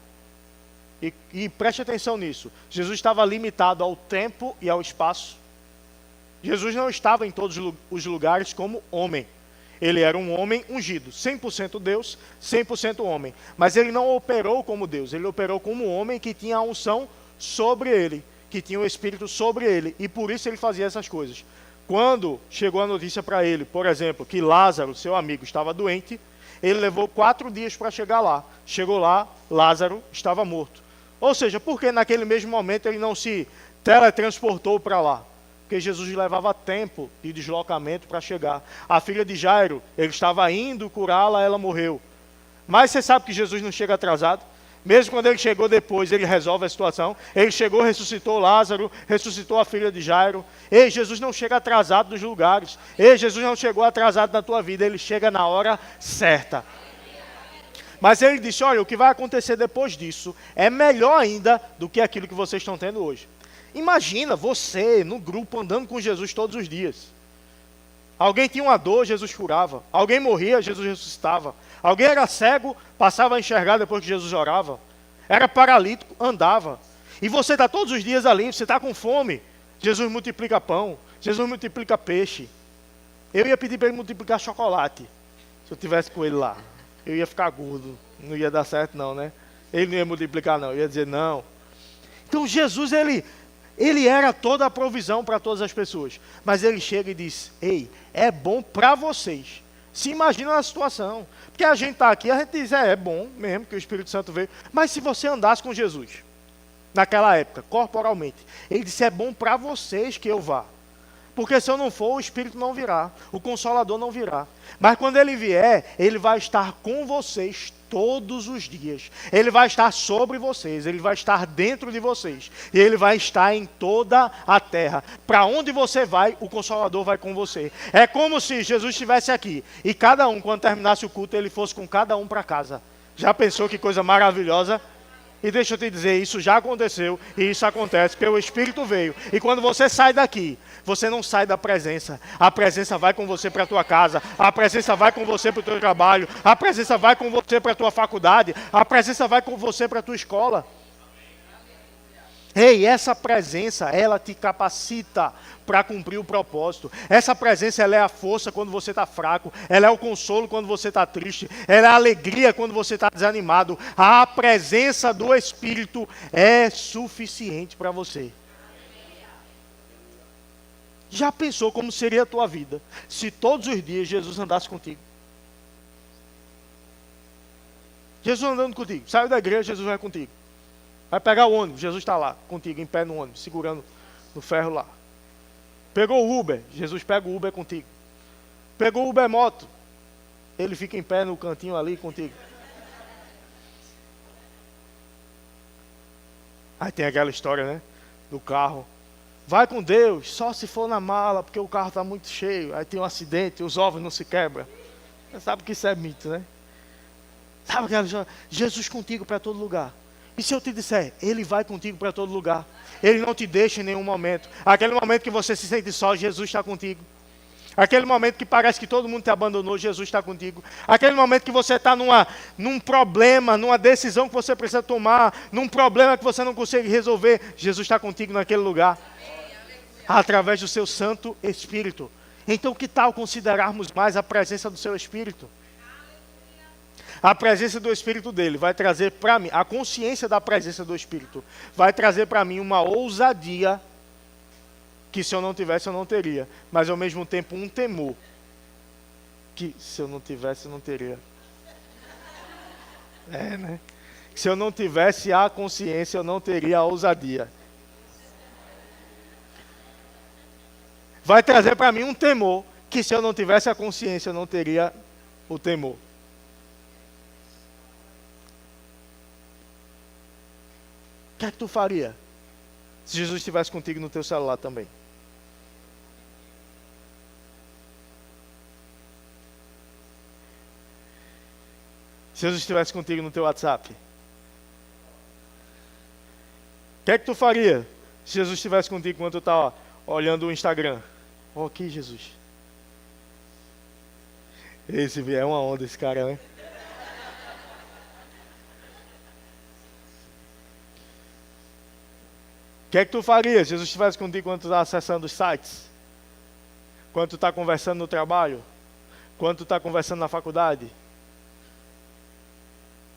e preste atenção nisso, Jesus estava limitado ao tempo e ao espaço. Jesus não estava em todos os lugares como homem. Ele era um homem ungido, 100% Deus, 100% homem. Mas ele não operou como Deus, ele operou como um homem que tinha a unção sobre ele, que tinha o Espírito sobre ele, e por isso ele fazia essas coisas. Quando chegou a notícia para ele, por exemplo, que Lázaro, seu amigo, estava doente, ele levou 4 dias para chegar lá. Chegou lá, Lázaro estava morto. Ou seja, por que naquele mesmo momento ele não se teletransportou para lá? Porque Jesus levava tempo de deslocamento para chegar. A filha de Jairo, ele estava indo curá-la, ela morreu. Mas você sabe que Jesus não chega atrasado? Mesmo quando ele chegou depois, ele resolve a situação. Ele chegou, ressuscitou Lázaro, ressuscitou a filha de Jairo. Ei, Jesus não chega atrasado nos lugares. Ei, Jesus não chegou atrasado na tua vida, ele chega na hora certa. Mas ele disse: olha, o que vai acontecer depois disso é melhor ainda do que aquilo que vocês estão tendo hoje. Imagina você no grupo andando com Jesus todos os dias. Alguém tinha uma dor, Jesus curava. Alguém morria, Jesus ressuscitava. Alguém era cego, passava a enxergar depois que Jesus orava. Era paralítico, andava. E você está todos os dias ali, você está com fome. Jesus multiplica pão, Jesus multiplica peixe. Eu ia pedir para ele multiplicar chocolate, se eu tivesse com ele lá. Eu ia ficar gordo, não ia dar certo não, né? Ele não ia multiplicar não, eu ia dizer não. Então Jesus, ele era toda a provisão para todas as pessoas. Mas ele chega e diz: ei, é bom para vocês. Se imagina na situação. Porque a gente está aqui, a gente diz: é bom mesmo que o Espírito Santo veio. Mas se você andasse com Jesus, naquela época, corporalmente. Ele disse, é bom para vocês que eu vá. Porque se eu não for, o Espírito não virá, o Consolador não virá. Mas quando ele vier, ele vai estar com vocês todos os dias. Ele vai estar sobre vocês, ele vai estar dentro de vocês. E ele vai estar em toda a terra. Para onde você vai, o Consolador vai com você. É como se Jesus estivesse aqui e cada um, quando terminasse o culto, ele fosse com cada um para casa. Já pensou que coisa maravilhosa? E deixa eu te dizer, isso já aconteceu e isso acontece porque o Espírito veio. E quando você sai daqui, você não sai da presença. A presença vai com você para a tua casa, a presença vai com você para o teu trabalho, a presença vai com você para a tua faculdade, a presença vai com você para a tua escola. Ei, essa presença, ela te capacita para cumprir o propósito. Essa presença, ela é a força quando você está fraco. Ela é o consolo quando você está triste. Ela é a alegria quando você está desanimado. A presença do Espírito é suficiente para você. Já pensou como seria a tua vida se todos os dias Jesus andasse contigo? Jesus andando contigo. Saiu da igreja, Jesus vai contigo. Vai pegar o ônibus, Jesus está lá, contigo, em pé no ônibus, segurando no ferro lá. Pegou o Uber, Jesus pega o Uber contigo. Pegou o Uber moto, ele fica em pé no cantinho ali contigo. Aí tem aquela história, né, do carro. Vai com Deus, só se for na mala, porque o carro está muito cheio. Aí tem um acidente, os ovos não se quebram. Você sabe que isso é mito, né? Sabe aquela história? Jesus contigo para todo lugar. E se eu te disser, Ele vai contigo para todo lugar. Ele não te deixa em nenhum momento. Aquele momento que você se sente só, Jesus está contigo. Aquele momento que parece que todo mundo te abandonou, Jesus está contigo. Aquele momento que você está num problema, numa decisão que você precisa tomar, num problema que você não consegue resolver, Jesus está contigo naquele lugar. Através do seu Santo Espírito. Então que tal considerarmos mais a presença do seu Espírito? A presença do Espírito dele vai trazer para mim, a consciência da presença do Espírito, vai trazer para mim uma ousadia que se eu não tivesse eu não teria, mas ao mesmo tempo um temor que se eu não tivesse eu não teria. Né? Se eu não tivesse a consciência eu não teria a ousadia. Vai trazer para mim um temor que se eu não tivesse a consciência eu não teria o temor. O que é que tu faria se Jesus estivesse contigo no teu celular também? Se Jesus estivesse contigo no teu WhatsApp? O que é que tu faria se Jesus estivesse contigo quando tu está olhando o Instagram? Oh, que Jesus. Esse é uma onda esse cara, né? O que é que tu faria se Jesus estivesse contigo quando tu está acessando os sites? Quando tu está conversando no trabalho? Quando tu está conversando na faculdade?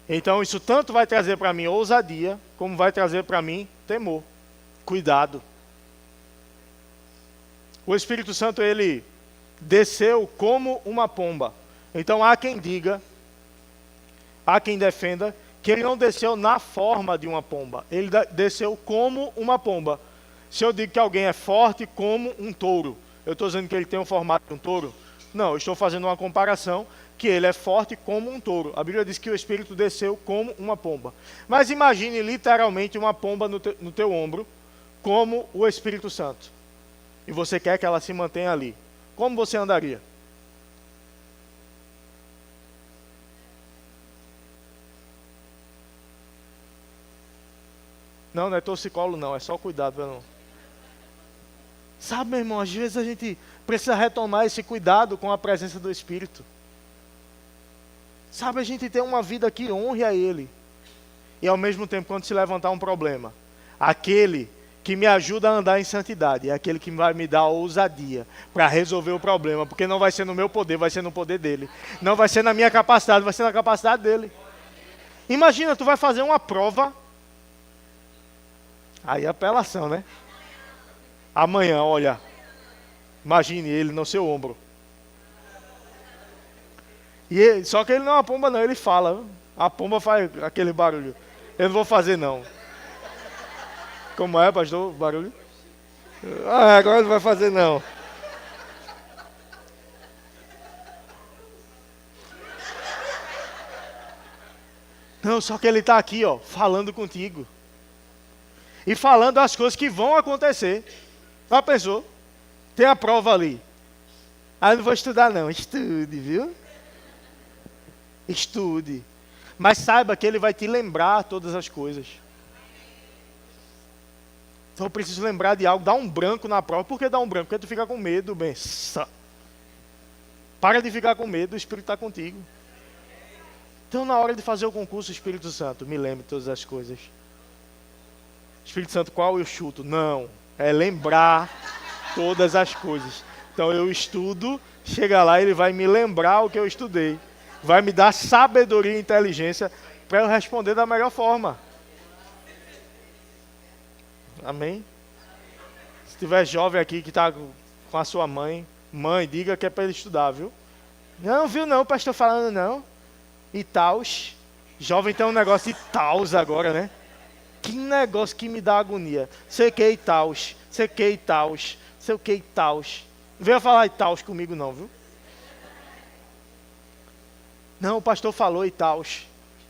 Então isso tanto vai trazer para mim ousadia, como vai trazer para mim temor. Cuidado. O Espírito Santo, ele desceu como uma pomba. Então há quem diga, há quem defenda, que ele não desceu na forma de uma pomba. Ele desceu como uma pomba. Se eu digo que alguém é forte como um touro, eu estou dizendo que ele tem o formato de um touro? Não, eu estou fazendo uma comparação que ele é forte como um touro. A Bíblia diz que o Espírito desceu como uma pomba. Mas imagine literalmente uma pomba no teu ombro, como o Espírito Santo. E você quer que ela se mantenha ali. Como você andaria? Não é torcicolo não, é só cuidado, não. Sabe, meu irmão, às vezes a gente precisa retomar esse cuidado com a presença do Espírito. Sabe, a gente tem uma vida que honre a Ele. E ao mesmo tempo, quando se levantar um problema, aquele que me ajuda a andar em santidade é aquele que vai me dar a ousadia para resolver o problema, porque não vai ser no meu poder, vai ser no poder dele. Não vai ser na minha capacidade, vai ser na capacidade dele. Imagina, tu vai fazer uma prova. Aí é apelação, né? Amanhã, olha, imagine ele no seu ombro. Só que ele não é uma pomba não, ele fala. A pomba faz aquele barulho. Eu não vou fazer não. Como é, pastor? Barulho? Ah, agora não vai fazer não. Não, só que ele está aqui, ó, falando contigo. E falando as coisas que vão acontecer. Já pensou? Tem a prova ali. Ah, eu não vou estudar não. Estude, viu? Estude. Mas saiba que ele vai te lembrar todas as coisas. Então eu preciso lembrar de algo. Dá um branco na prova. Por que dá um branco? Porque tu fica com medo, benção. Para de ficar com medo, o Espírito está contigo. Então na hora de fazer o concurso, Espírito Santo, me lembre todas as coisas. Espírito Santo, qual eu chuto? Não. É lembrar todas as coisas. Então eu estudo, chega lá, ele vai me lembrar o que eu estudei. Vai me dar sabedoria e inteligência para eu responder da melhor forma. Amém? Se tiver jovem aqui que está com a sua mãe, diga que é para ele estudar, viu? Não, viu não, pastor falando não. E taus. Jovem tem um negócio de taus agora, né? Que negócio que me dá agonia. Sei que e taus, sei que e taus, sei o que e taus. Não venha falar e taus comigo não, viu? Não, o pastor falou e taus.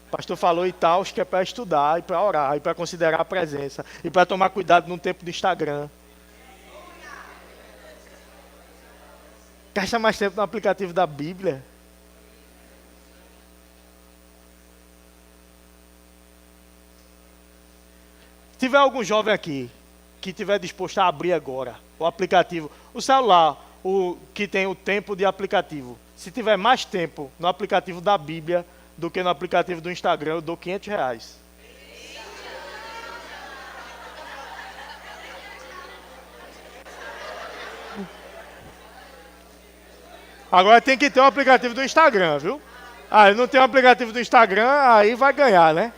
O pastor falou e taus que é para estudar, e para orar, e para considerar a presença, e para tomar cuidado no tempo do Instagram. Gasta mais tempo no aplicativo da Bíblia. Se tiver algum jovem aqui que estiver disposto a abrir agora o aplicativo, o celular, o que tem o tempo de aplicativo, se tiver mais tempo no aplicativo da Bíblia do que no aplicativo do Instagram, eu dou R$500. Agora tem que ter o aplicativo do Instagram, viu? Ah, não tem o aplicativo do Instagram, aí vai ganhar, né?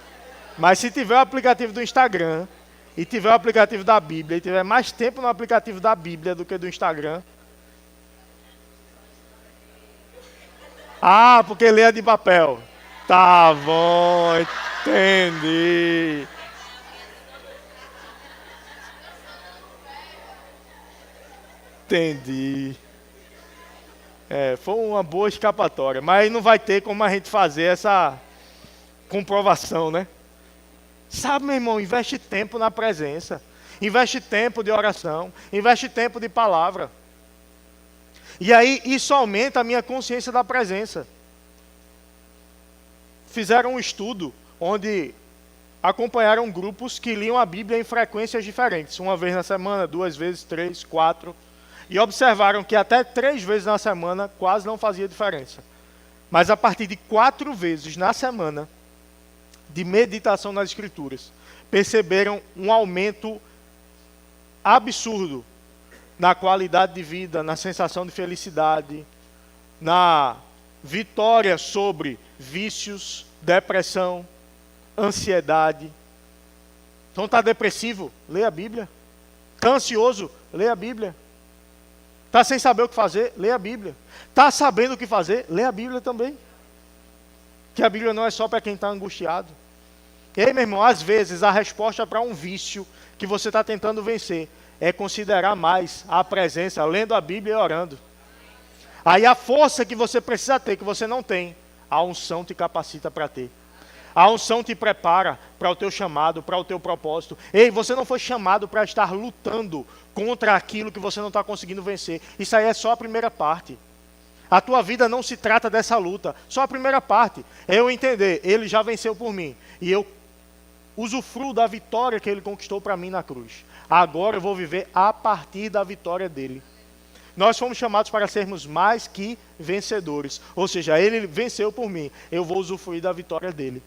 Mas se tiver o aplicativo do Instagram, e tiver o aplicativo da Bíblia, e tiver mais tempo no aplicativo da Bíblia do que do Instagram. Ah, porque lê de papel. Tá bom, entendi. Entendi. Foi uma boa escapatória, mas não vai ter como a gente fazer essa comprovação, né? Sabe, meu irmão, investe tempo na presença. Investe tempo de oração. Investe tempo de palavra. E aí, isso aumenta a minha consciência da presença. Fizeram um estudo onde acompanharam grupos que liam a Bíblia em frequências diferentes. Uma vez na semana, 2 vezes, 3, 4. E observaram que até 3 vezes na semana quase não fazia diferença. Mas a partir de 4 vezes na semana, de meditação nas Escrituras, perceberam um aumento absurdo na qualidade de vida, na sensação de felicidade, na vitória sobre vícios, depressão, ansiedade. Então está depressivo? Lê a Bíblia. Está ansioso? Lê a Bíblia. Está sem saber o que fazer? Lê a Bíblia. Está sabendo o que fazer? Lê a Bíblia também. Que a Bíblia não é só para quem está angustiado. E aí, meu irmão, às vezes a resposta para um vício que você está tentando vencer é considerar mais a presença, lendo a Bíblia e orando. Aí a força que você precisa ter, que você não tem, a unção te capacita para ter. A unção te prepara para o teu chamado, para o teu propósito. Ei, você não foi chamado para estar lutando contra aquilo que você não está conseguindo vencer. Isso aí é só a primeira parte. A tua vida não se trata dessa luta. Só a primeira parte é eu entender, ele já venceu por mim. E eu usufruo da vitória que ele conquistou para mim na cruz. Agora eu vou viver a partir da vitória dele. Nós fomos chamados para sermos mais que vencedores. Ou seja, ele venceu por mim. Eu vou usufruir da vitória dele.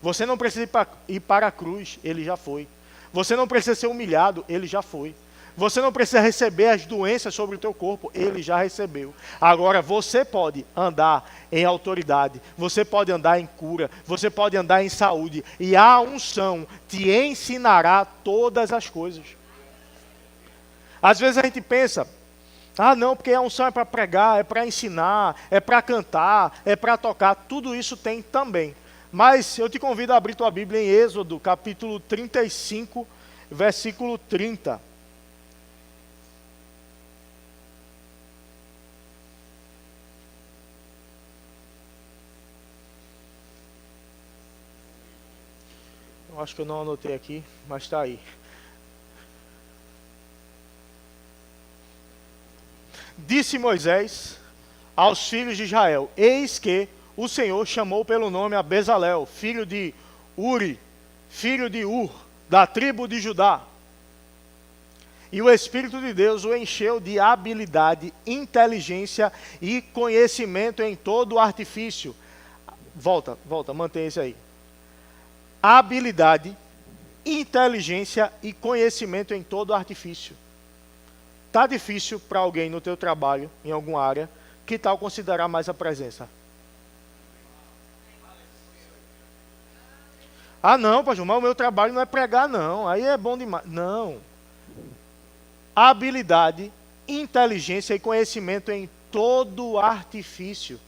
Você não precisa ir para a cruz, ele já foi. Você não precisa ser humilhado, ele já foi. Você não precisa receber as doenças sobre o teu corpo, ele já recebeu. Agora você pode andar em autoridade, você pode andar em cura, você pode andar em saúde. E a unção te ensinará todas as coisas. Às vezes a gente pensa, não, porque a unção é para pregar, é para ensinar, é para cantar, é para tocar. Tudo isso tem também. Mas eu te convido a abrir tua Bíblia em Êxodo, capítulo 35, versículo 30. Eu acho que eu não anotei aqui, mas está aí. Disse Moisés aos filhos de Israel: eis que o Senhor chamou pelo nome a Bezalel, filho de Uri, filho de Ur, da tribo de Judá. E o Espírito de Deus o encheu de habilidade, inteligência e conhecimento em todo o artifício. Volta, mantém isso aí. Habilidade, inteligência e conhecimento em todo o artifício. Está difícil para alguém no teu trabalho, em alguma área, que tal considerar mais a presença? Ah não, pastor, mas o meu trabalho não é pregar não, aí é bom demais. Não. Habilidade, inteligência e conhecimento em todo o artifício.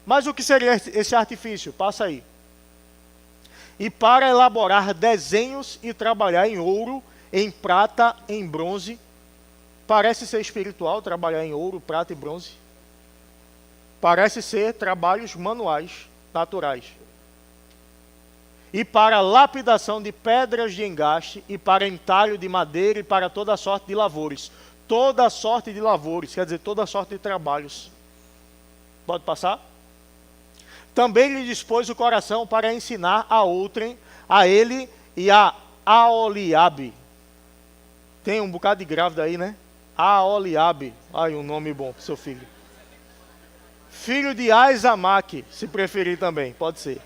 Mas o que seria esse artifício? Passa aí. E para elaborar desenhos e trabalhar em ouro, em prata, em bronze. Parece ser espiritual trabalhar em ouro, prata e bronze. Parece ser trabalhos manuais, naturais. E para lapidação de pedras de engaste, e para entalho de madeira, e para toda sorte de lavores. Toda sorte de lavores, quer dizer, toda sorte de trabalhos. Pode passar? Também lhe dispôs o coração para ensinar a outrem, a ele e a Aholiabe. Tem um bocado de grávida aí, né? Aholiabe. Ai, um nome bom para o seu filho. Filho de Aizamaque, se preferir também, pode ser.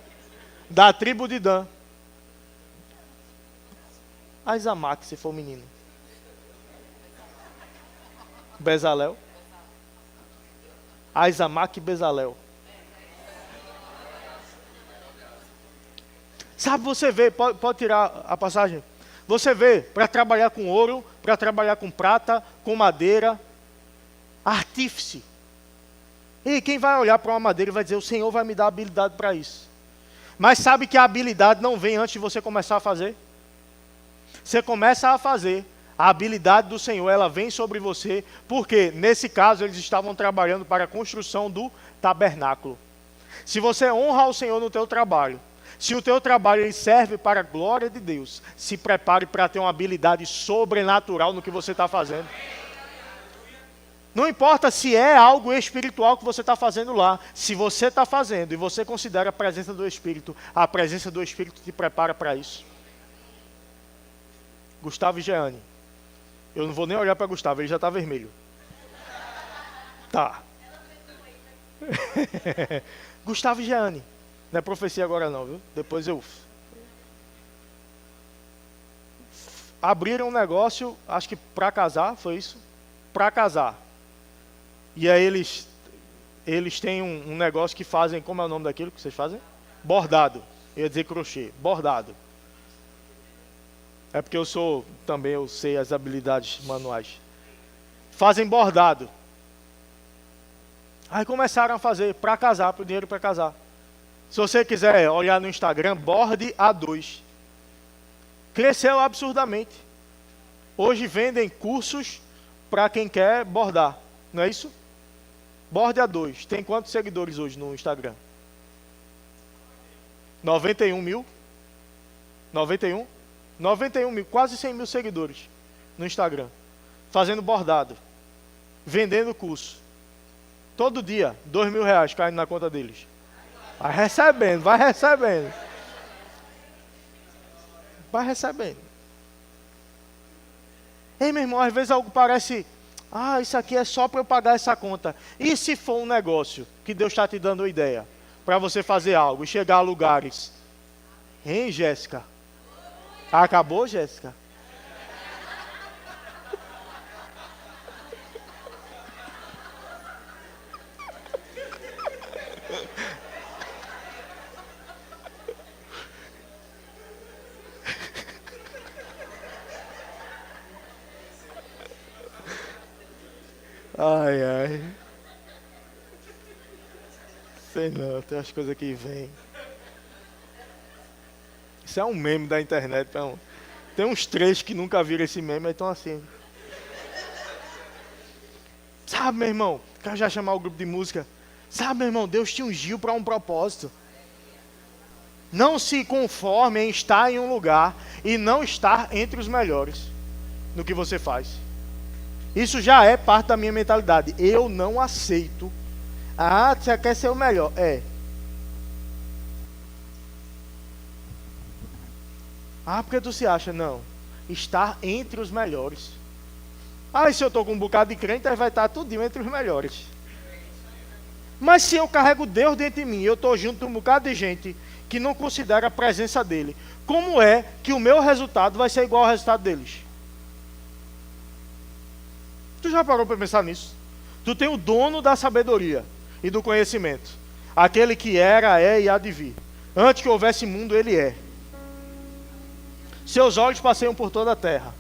Da tribo de Dan. Aizamaque, se for menino. Bezalel. Aizamaque e Bezalel. Sabe, você vê, pode tirar a passagem. Você vê, para trabalhar com ouro, para trabalhar com prata, com madeira, artífice. E quem vai olhar para uma madeira e vai dizer, o Senhor vai me dar habilidade para isso. Mas sabe que a habilidade não vem antes de você começar a fazer? Você começa a fazer, a habilidade do Senhor, ela vem sobre você, porque nesse caso eles estavam trabalhando para a construção do tabernáculo. Se você honra o Senhor no teu trabalho, se o teu trabalho ele serve para a glória de Deus, se prepare para ter uma habilidade sobrenatural no que você está fazendo. Não importa se é algo espiritual que você está fazendo lá, se você está fazendo e você considera a presença do Espírito te prepara para isso. Gustavo e Jeane. Eu não vou nem olhar para Gustavo, ele já está vermelho. Tá. Gustavo e Jeane. Não é profecia agora não, viu? Depois eu... Abriram um negócio, acho que para casar, foi isso? Para casar. E aí eles têm um negócio que fazem, como é o nome daquilo que vocês fazem? Bordado. Eu ia dizer crochê, bordado. É porque eu sei as habilidades manuais. Fazem bordado. Aí começaram a fazer para casar, para o dinheiro para casar. Se você quiser olhar no Instagram, Borde A2. Cresceu absurdamente. Hoje vendem cursos para quem quer bordar. Não é isso? Borde A2. Tem quantos seguidores hoje no Instagram? 91 mil? 91? 91 mil, quase 100 mil seguidores no Instagram. Fazendo bordado. Vendendo curso. Todo dia, R$2.000 caindo na conta deles. Vai recebendo, vai recebendo. Vai recebendo. Ei, meu irmão, às vezes algo parece... isso aqui é só para eu pagar essa conta. E se for um negócio que Deus está te dando ideia para você fazer algo e chegar a lugares? Hein, Jéssica? Acabou, Jéssica? Ai, ai. Sei não, tem umas coisas que vêm. Isso é um meme da internet. Tem uns 3 que nunca viram esse meme, mas estão assim. Sabe, meu irmão, quero já chamar o grupo de música. Sabe, meu irmão, Deus te ungiu para um propósito. Não se conforme em estar em um lugar e não estar entre os melhores no que você faz. Isso já é parte da minha mentalidade. Eu não aceito. Ah, você quer ser o melhor? É. Ah, porque tu se acha? Não. Estar entre os melhores. Ah, e se eu estou com um bocado de crente, aí vai estar tudinho entre os melhores. Mas se eu carrego Deus dentro de mim, eu estou junto com um bocado de gente que não considera a presença dele, como é que o meu resultado vai ser igual ao resultado deles? Tu já parou para pensar nisso? Tu tem o dono da sabedoria e do conhecimento. Aquele que era, é e há de vir. Antes que houvesse mundo, ele é. Seus olhos passeiam por toda a terra.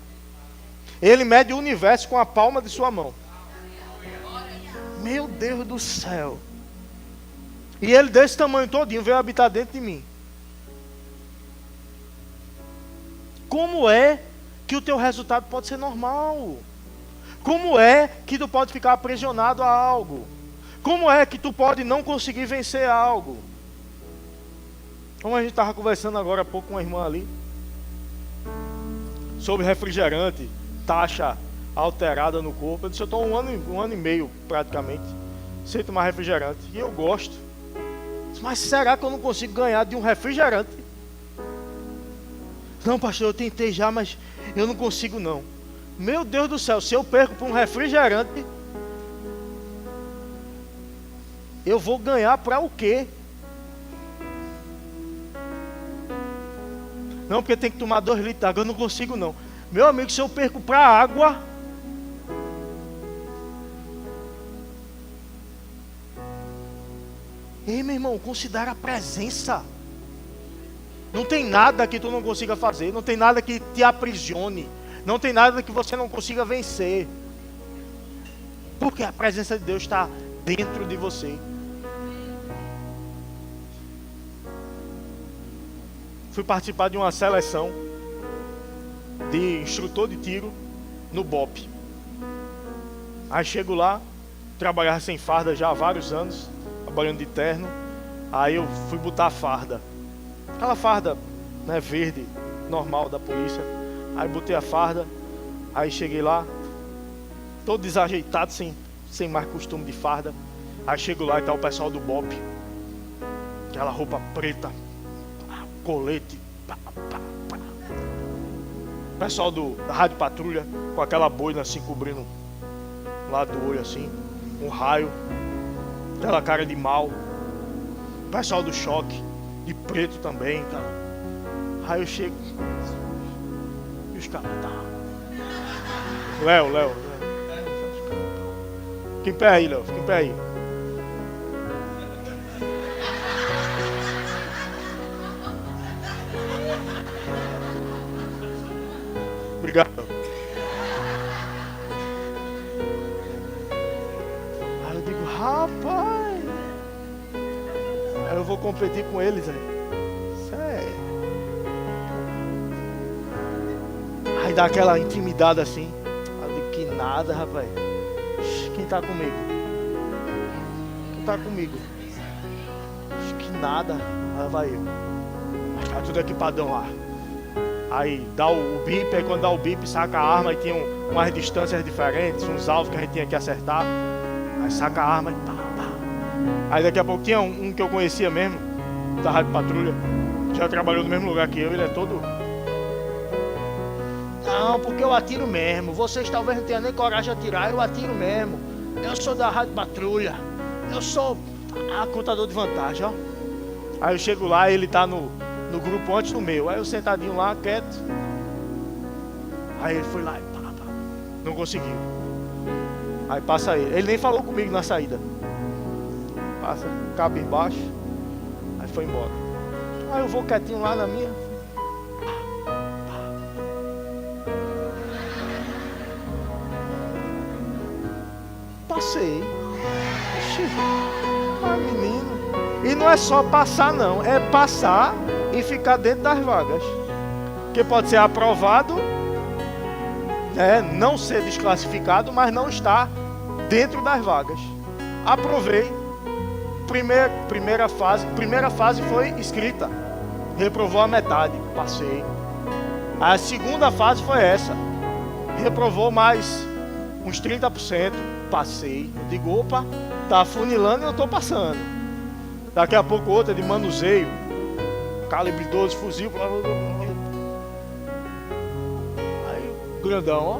Ele mede o universo com a palma de sua mão. Meu Deus do céu. E ele desse tamanho todinho veio habitar dentro de mim. Como é que o teu resultado pode ser normal? Como é que tu pode ficar aprisionado a algo? Como é que tu pode não conseguir vencer algo? Como a gente estava conversando agora há pouco com uma irmã ali, sobre refrigerante, taxa alterada no corpo. Eu disse, eu estou um ano e meio praticamente sem tomar refrigerante. E eu gosto. Mas será que eu não consigo ganhar de um refrigerante? Não, pastor, eu tentei já, mas eu não consigo não. Meu Deus do céu, se eu perco por um refrigerante, eu vou ganhar para o quê? Não, porque tem que tomar 2 litros de água, eu não consigo não. Meu amigo, se eu perco para água, ei, meu irmão, considera a presença. Não tem nada que tu não consiga fazer, não tem nada que te aprisione, não tem nada que você não consiga vencer. Porque a presença de Deus está dentro de você. Fui participar de uma seleção de instrutor de tiro no BOP. Aí chego lá, trabalhava sem farda já há vários anos, trabalhando de terno. Aí eu fui botar a farda, aquela farda, né, verde, normal da polícia. Aí botei a farda, aí cheguei lá, todo desajeitado, sem mais costume de farda. Aí chego lá e tá o pessoal do BOP, aquela roupa preta, colete, pá. Pessoal da Rádio Patrulha, com aquela boina assim, cobrindo o lado do olho assim, um raio, aquela cara de mal. Pessoal do choque, de preto também, tá? Aí eu chego, e os caras, tá? Léo. Fica em pé aí, Léo, fica em pé aí. Obrigado. Aí eu digo, rapaz, aí eu vou competir com eles aí. Sério. Aí dá aquela intimidade assim. Eu digo, que nada, rapaz. Quem tá comigo? Quem tá comigo? Que nada. Aí vai eu. Mas tá tudo equipadão lá. Aí dá o bip, aí quando dá o bip, saca a arma e tinha umas distâncias diferentes, uns alvos que a gente tinha que acertar. Aí saca a arma e pá. Aí daqui a pouco tinha um que eu conhecia mesmo, da Rádio Patrulha, já trabalhou no mesmo lugar que eu, ele é todo... Não, porque eu atiro mesmo, vocês talvez não tenham nem coragem de atirar, eu atiro mesmo. Eu sou da Rádio Patrulha, eu sou contador de vantagem, ó. Aí eu chego lá, ele tá no grupo antes do meu. Aí eu sentadinho lá, quieto. Aí ele foi lá e pá. Não conseguiu. Aí passa ele. Ele nem falou comigo na saída. Passa, cabo embaixo. Aí foi embora. Aí eu vou quietinho lá na minha. Passei. Ah, menino. E não é só passar não, é passar e ficar dentro das vagas. que pode ser aprovado, não ser desclassificado, mas não estar dentro das vagas. Aprovei. Primeira fase foi escrita. Reprovou a metade, passei. A segunda fase foi essa. Reprovou mais uns 30%, passei. Eu digo, opa, tá funilando e eu tô passando. Daqui a pouco outra de manuseio, calibre 12, fuzil. Aí, grandão, ó.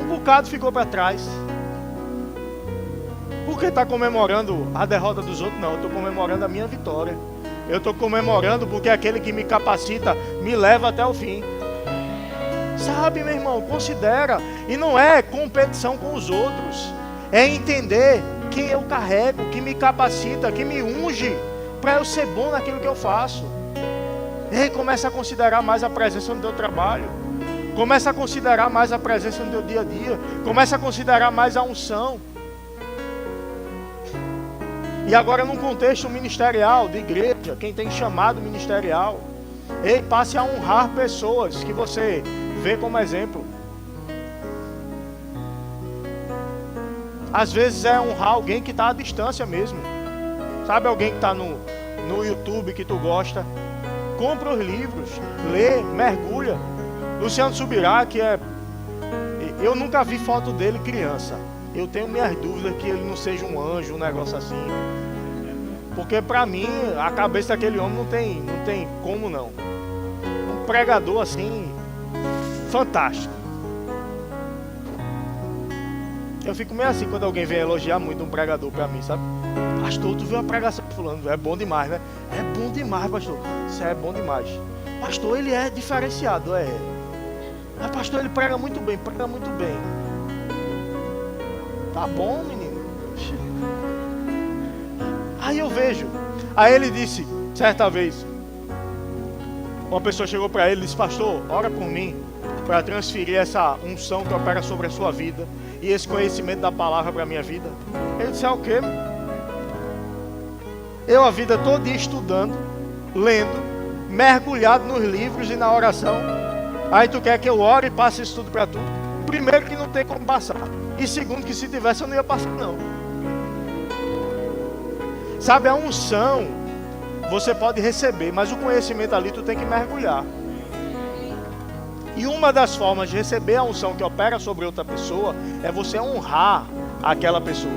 Um bocado ficou para trás. Por que está comemorando a derrota dos outros? Não, eu estou comemorando a minha vitória. Eu estou comemorando porque aquele que me capacita me leva até o fim. Sabe, meu irmão, considera. E não é competição com os outros. É entender quem eu carrego, que me capacita, que me unge para eu ser bom naquilo que eu faço. Ei, começa a considerar mais a presença no teu trabalho. Começa a considerar mais a presença no teu dia a dia. Começa a considerar mais a unção. E agora num contexto ministerial, de igreja, quem tem chamado ministerial, ei, passe a honrar pessoas que você vê como exemplo. Às vezes é honrar alguém que está à distância mesmo. Sabe, alguém que está no YouTube que tu gosta. Compra os livros, lê, mergulha. Luciano Subirá, que é... Eu nunca vi foto dele criança. Eu tenho minhas dúvidas que ele não seja um anjo, um negócio assim. Porque para mim, a cabeça daquele homem não tem como não. Um pregador assim, fantástico. Eu fico meio assim quando alguém vem elogiar muito um pregador para mim, sabe? Pastor, tu viu a pregação de fulano? É bom demais, né? É bom demais, pastor. Isso é bom demais. Pastor, ele é diferenciado, é. Mas pastor, ele prega muito bem, prega muito bem. Tá bom, menino. Aí eu vejo. Aí ele disse, certa vez, uma pessoa chegou para ele e disse, pastor, ora por mim, para transferir essa unção que opera sobre a sua vida e esse conhecimento da palavra para a minha vida. Ele disse, o quê? Eu a vida toda estudando, lendo, mergulhado nos livros e na oração. Aí tu quer que eu ore e passe isso tudo para tu? Primeiro que não tem como passar. E segundo que se tivesse eu não ia passar não. Sabe, a unção você pode receber, mas o conhecimento ali tu tem que mergulhar. E uma das formas de receber a unção que opera sobre outra pessoa é você honrar aquela pessoa.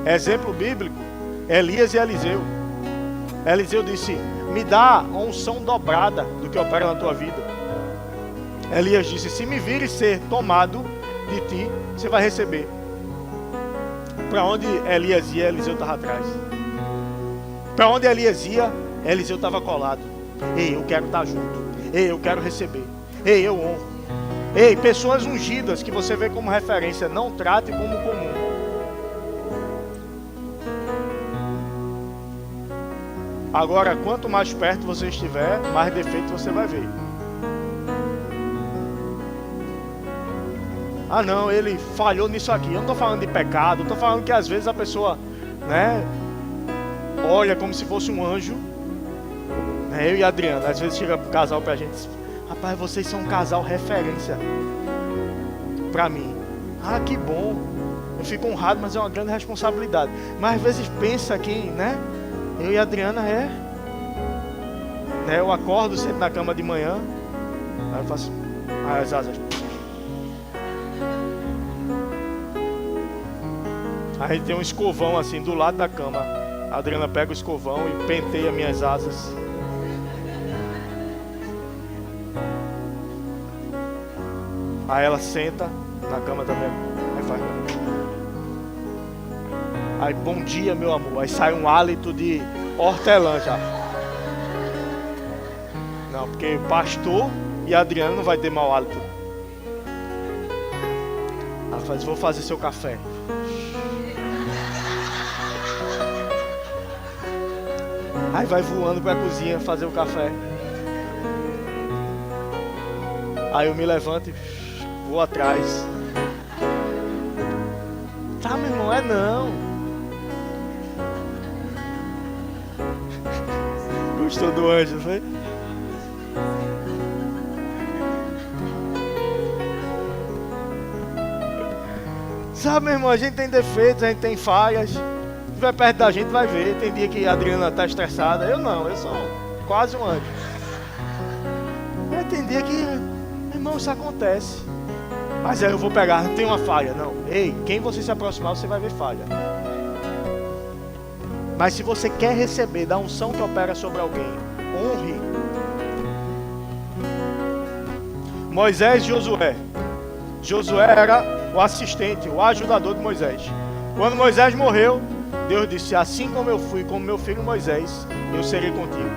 Exemplo bíblico, Elias e Eliseu. Eliseu disse, me dá a unção dobrada do que opera na tua vida. Elias disse, se me vires ser tomado de ti, você vai receber. Para onde Elias ia, Eliseu estava atrás. Para onde Elias ia, Eliseu estava colado. Ei, eu quero estar junto. Ei, eu quero receber. Ei, eu honro. Ei, pessoas ungidas que você vê como referência, não trate como comum. Agora, quanto mais perto você estiver, mais defeito você vai ver. Ah não, ele falhou nisso aqui. Eu não estou falando de pecado, estou falando que às vezes a pessoa, olha como se fosse um anjo. Eu e a Adriana, às vezes chega um casal pra gente e diz, rapaz, vocês são um casal referência pra mim. Ah, que bom. Eu fico honrado, mas é uma grande responsabilidade. Mas às vezes pensa que, eu e a Adriana eu acordo sempre na cama de manhã. Aí eu faço as asas. Aí tem um escovão assim do lado da cama. A Adriana pega o escovão e penteia minhas asas. Aí ela senta na cama também. Aí faz. Aí, bom dia, meu amor. Aí sai um hálito de hortelã já. Não, porque o pastor e a Adriana não vai ter mau hálito. Ela faz, vou fazer seu café. Aí vai voando pra cozinha fazer o café. Aí eu me levanto e vou atrás. Tá, meu irmão, não. Gostou do anjo, foi? Sabe, meu irmão, a gente tem defeitos, a gente tem falhas. Se estiver perto da gente, vai ver. Tem dia que a Adriana está estressada. Eu não, eu sou quase um anjo. Mas tem dia que, meu irmão, isso acontece. Mas aí eu vou pegar, não tem uma falha, não. Ei, quem você se aproximar, você vai ver falha. Mas se você quer receber da unção que opera sobre alguém, honre. Moisés e Josué. Josué era o assistente, o ajudador de Moisés. Quando Moisés morreu, Deus disse: assim como eu fui com meu filho Moisés, eu serei contigo.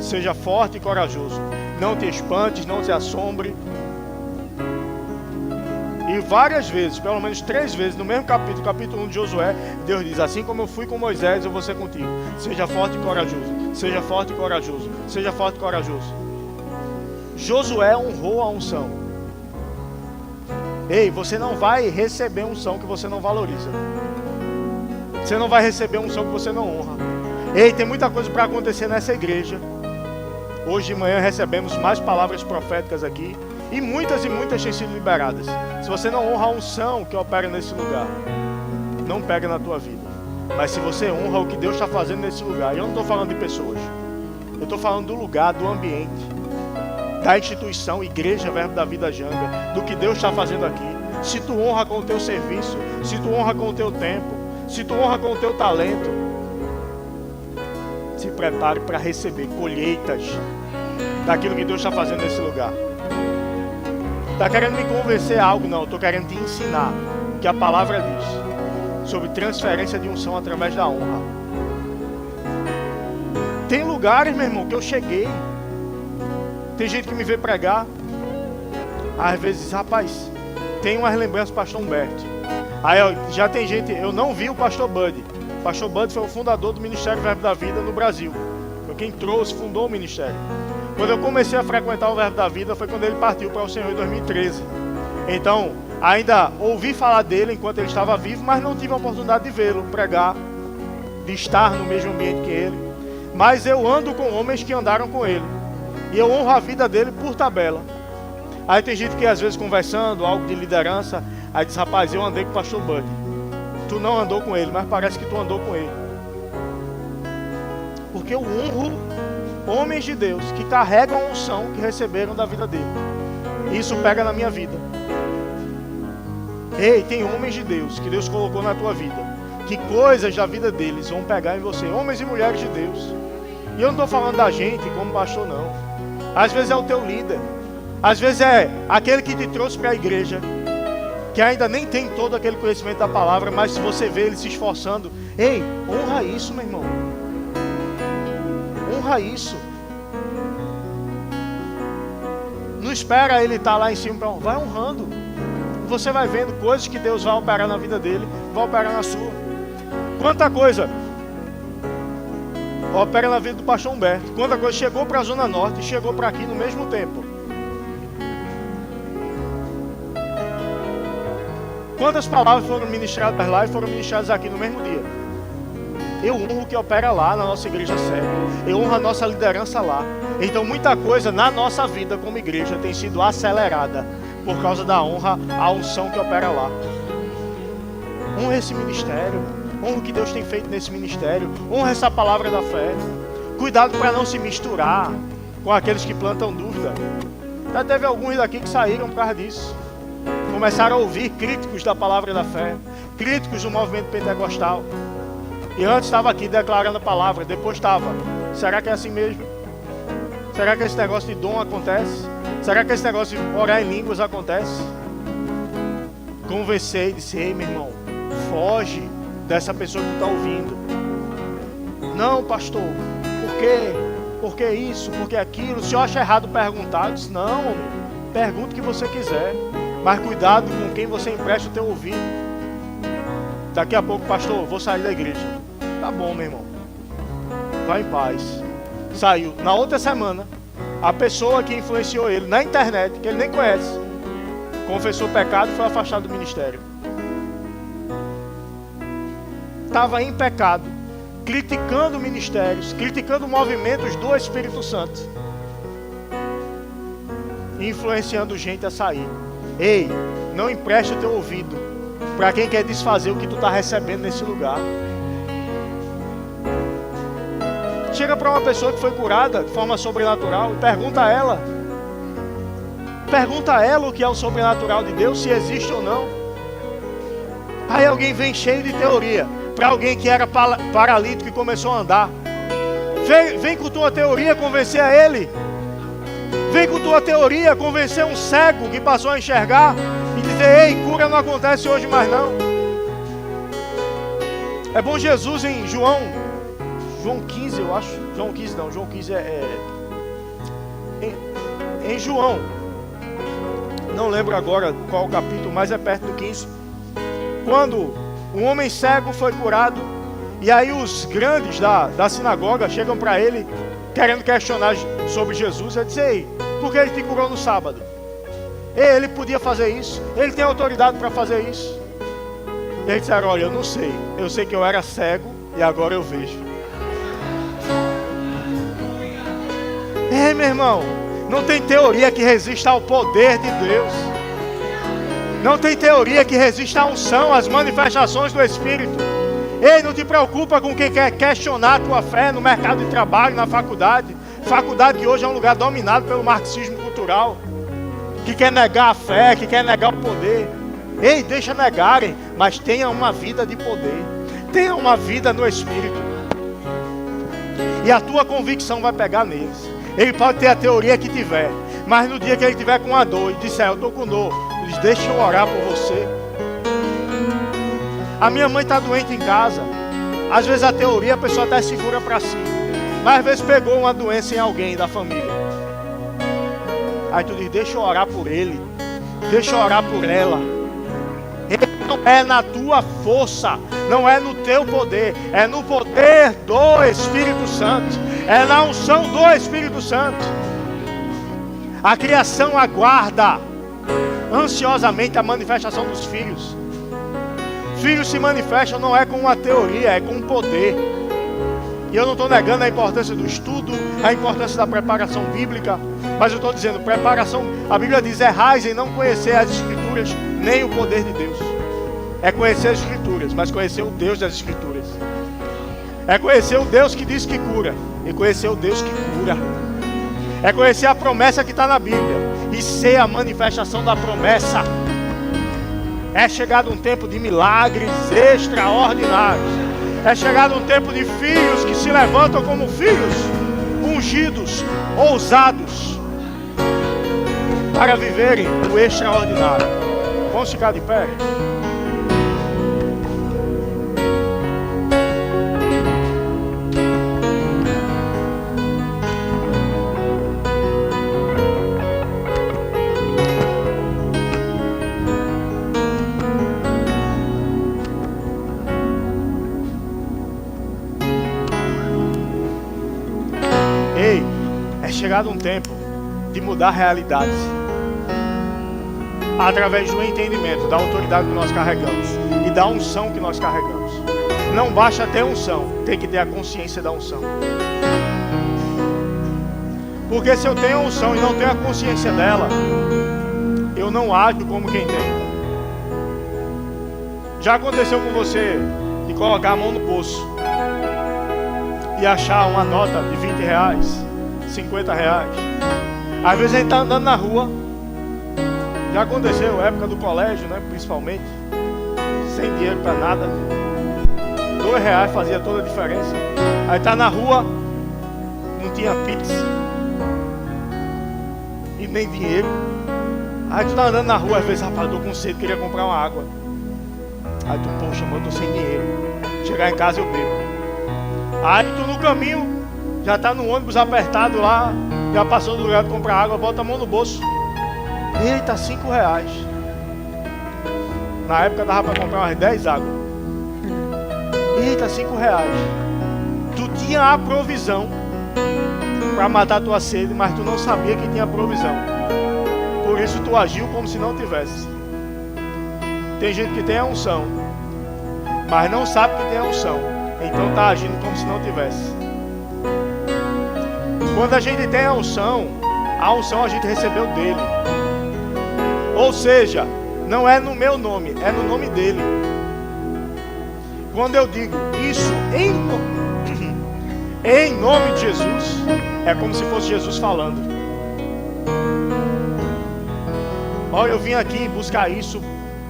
Seja forte e corajoso. Não te espantes, não te assombre. E várias vezes, pelo menos 3 vezes, no mesmo capítulo, capítulo 1 de Josué, Deus diz: assim como eu fui com Moisés, eu vou ser contigo. Seja forte e corajoso. Seja forte e corajoso. Seja forte e corajoso. Josué honrou a unção. Ei, você não vai receber unção que você não valoriza. Você não vai receber unção que você não honra. Ei, tem muita coisa para acontecer nessa igreja. Hoje de manhã recebemos mais palavras proféticas aqui. E muitas têm sido liberadas. Se você não honra a unção que opera nesse lugar, não pega na tua vida. Mas se você honra o que Deus está fazendo nesse lugar, e eu não estou falando de pessoas, eu estou falando do lugar, do ambiente, da instituição, igreja, Verbo da Vida Janga, do que Deus está fazendo aqui. Se tu honra com o teu serviço, se tu honra com o teu tempo, se tu honra com o teu talento, se prepare para receber colheitas daquilo que Deus está fazendo nesse lugar. Está querendo me convencer a algo? Não, eu estou querendo te ensinar o que a palavra diz sobre transferência de unção através da honra. Tem lugares, meu irmão, que eu cheguei, tem gente que me vê pregar, às vezes diz: rapaz, tem umas lembranças do pastor Humberto. Aí já tem gente, eu não vi o pastor Bud. O pastor Bud foi o fundador do Ministério Verbo da Vida no Brasil. Foi quem trouxe, fundou o ministério. Quando eu comecei a frequentar o Verbo da Vida foi quando ele partiu para o Senhor em 2013. Então, ainda ouvi falar dele enquanto ele estava vivo, mas não tive a oportunidade de vê-lo pregar, de estar no mesmo ambiente que ele. Mas eu ando com homens que andaram com ele. E eu honro a vida dele por tabela. Aí tem gente que às vezes conversando, algo de liderança, aí diz: rapaz, eu andei com o pastor Bud. Tu não andou com ele, mas parece que tu andou com ele. Porque eu honro homens de Deus que carregam a unção que receberam da vida dele. Isso pega na minha vida. Ei, tem homens de Deus que Deus colocou na tua vida, que coisas da vida deles vão pegar em você. Homens e mulheres de Deus. E eu não estou falando da gente como pastor, não. Às vezes é o teu líder. Às vezes é aquele que te trouxe para a igreja, que ainda nem tem todo aquele conhecimento da palavra, mas se você vê ele se esforçando, ei, honra isso, meu irmão. Honra isso. Não espera ele estar lá em cima, vai honrando. Você vai vendo coisas que Deus vai operar na vida dele, vai operar na sua. Quanta coisa opera na vida do pastor Humberto. Quanta coisa chegou para a Zona Norte e chegou para aqui no mesmo tempo. Quantas palavras foram ministradas lá e foram ministradas aqui no mesmo dia. Eu honro o que opera lá na nossa igreja sede. Eu honro a nossa liderança lá. Então muita coisa na nossa vida como igreja tem sido acelerada por causa da honra à unção que opera lá. Honra esse ministério. Honra o que Deus tem feito nesse ministério. Honra essa palavra da fé. Cuidado para não se misturar com aqueles que plantam dúvida. Já teve alguns daqui que saíram por causa disso. Começaram a ouvir críticos da palavra da fé, críticos do movimento pentecostal. E antes estava aqui declarando a palavra, depois estava: será que é assim mesmo? Será que esse negócio de dom acontece? Será que esse negócio de orar em línguas acontece? Conversei e disse: ei, meu irmão, foge dessa pessoa que está ouvindo. Não, pastor, por quê? Por que isso? Por que aquilo? Se eu acho errado perguntar, eu disse: não, homem, pergunta o que você quiser. Mas cuidado com quem você empresta o teu ouvido. Daqui a pouco, pastor, vou sair da igreja. Tá bom, meu irmão. Vai em paz. Saiu. Na outra semana, a pessoa que influenciou ele na internet, que ele nem conhece, confessou pecado e foi afastado do ministério. Estava em pecado, criticando ministérios, criticando movimentos do Espírito Santo, influenciando gente a sair. Ei, não empreste o teu ouvido para quem quer desfazer o que tu está recebendo nesse lugar. Chega para uma pessoa que foi curada de forma sobrenatural e pergunta a ela. Pergunta a ela o que é o sobrenatural de Deus, se existe ou não. Aí alguém vem cheio de teoria. Para alguém que era paralítico e começou a andar. Vem com tua teoria convencer a ele. Vem com tua teoria convencer um cego que passou a enxergar. E dizer, ei, cura não acontece hoje mais não. É bom Jesus em João 15, eu acho. João 15 não, João 15 em João. Não lembro agora qual o capítulo, mas é perto do 15. Quando um homem cego foi curado, e aí os grandes da sinagoga chegam para ele, querendo questionar sobre Jesus. Ele diz, ei, por que ele te curou no sábado? Ele podia fazer isso, ele tem autoridade para fazer isso. E eles disseram, olha, eu sei que eu era cego e agora eu vejo. Ei, meu irmão, não tem teoria que resista ao poder de Deus. Não tem teoria que resista à unção, às manifestações do Espírito. Ei, não te preocupa com quem quer questionar a tua fé no mercado de trabalho, na faculdade. Faculdade que hoje é um lugar dominado pelo marxismo cultural. Que quer negar a fé, que quer negar o poder. Ei, deixa negarem, mas tenha uma vida de poder. Tenha uma vida no Espírito. E a tua convicção vai pegar neles. Ele pode ter a teoria que tiver, mas no dia que ele tiver com uma dor e disser, eu estou com dor, diz, deixa eu orar por você. A minha mãe está doente em casa. Às vezes a teoria a pessoa até segura para si, mas às vezes pegou uma doença em alguém da família. Aí tu diz, deixa eu orar por ele, deixa eu orar por ela. Ele não é na tua força, não é no teu poder, é no poder do Espírito Santo, é na unção do Espírito Santo. A criação aguarda ansiosamente a manifestação dos filhos. Filhos se manifestam não é com uma teoria, é com um poder. E eu não estou negando a importância do estudo, a importância da preparação bíblica, mas eu estou dizendo, preparação, a Bíblia diz, errais em não conhecer as Escrituras, nem o poder de Deus. É conhecer as Escrituras, mas conhecer o Deus das Escrituras. É conhecer o Deus que diz que cura, e conhecer o Deus que cura. É conhecer a promessa que está na Bíblia, e ser a manifestação da promessa. É chegado um tempo de milagres extraordinários. É chegado um tempo de filhos que se levantam como filhos ungidos, ousados, para viverem o extraordinário. Vamos ficar de pé? Chegado um tempo de mudar realidades através do entendimento da autoridade que nós carregamos e da unção que nós carregamos. Não basta ter unção, tem que ter a consciência da unção. Porque se eu tenho a unção e não tenho a consciência dela, eu não ajo como quem tem. Já aconteceu com você de colocar a mão no bolso e achar uma nota de 20 reais? 50 reais. Às vezes a gente está andando na rua. Já aconteceu, época do colégio, né? Principalmente. Sem dinheiro para nada. 2 reais fazia toda a diferença. Aí tá na rua, não tinha Pix e nem dinheiro. Aí tu tá andando na rua, às vezes, rapaz, eu tô com sede, queria comprar uma água. Aí tu, poxa, mano, eu tô sem dinheiro. Chegar em casa eu bebo. Aí tu no caminho já está no ônibus apertado lá, já passou do lugar de comprar água, bota a mão no bolso. Eita, 5 reais. Na época dava para comprar umas 10 águas. Eita, 5 reais. Tu tinha a provisão para matar tua sede, mas tu não sabia que tinha provisão. Por isso tu agiu como se não tivesse. Tem gente que tem a unção, mas não sabe que tem a unção, então está agindo como se não tivesse. Quando a gente tem a unção a gente recebeu dele. Ou seja, Não é no meu nome, é no nome dele. Quando eu digo isso em nome de Jesus, é como se fosse Jesus falando. Olha, eu vim aqui buscar isso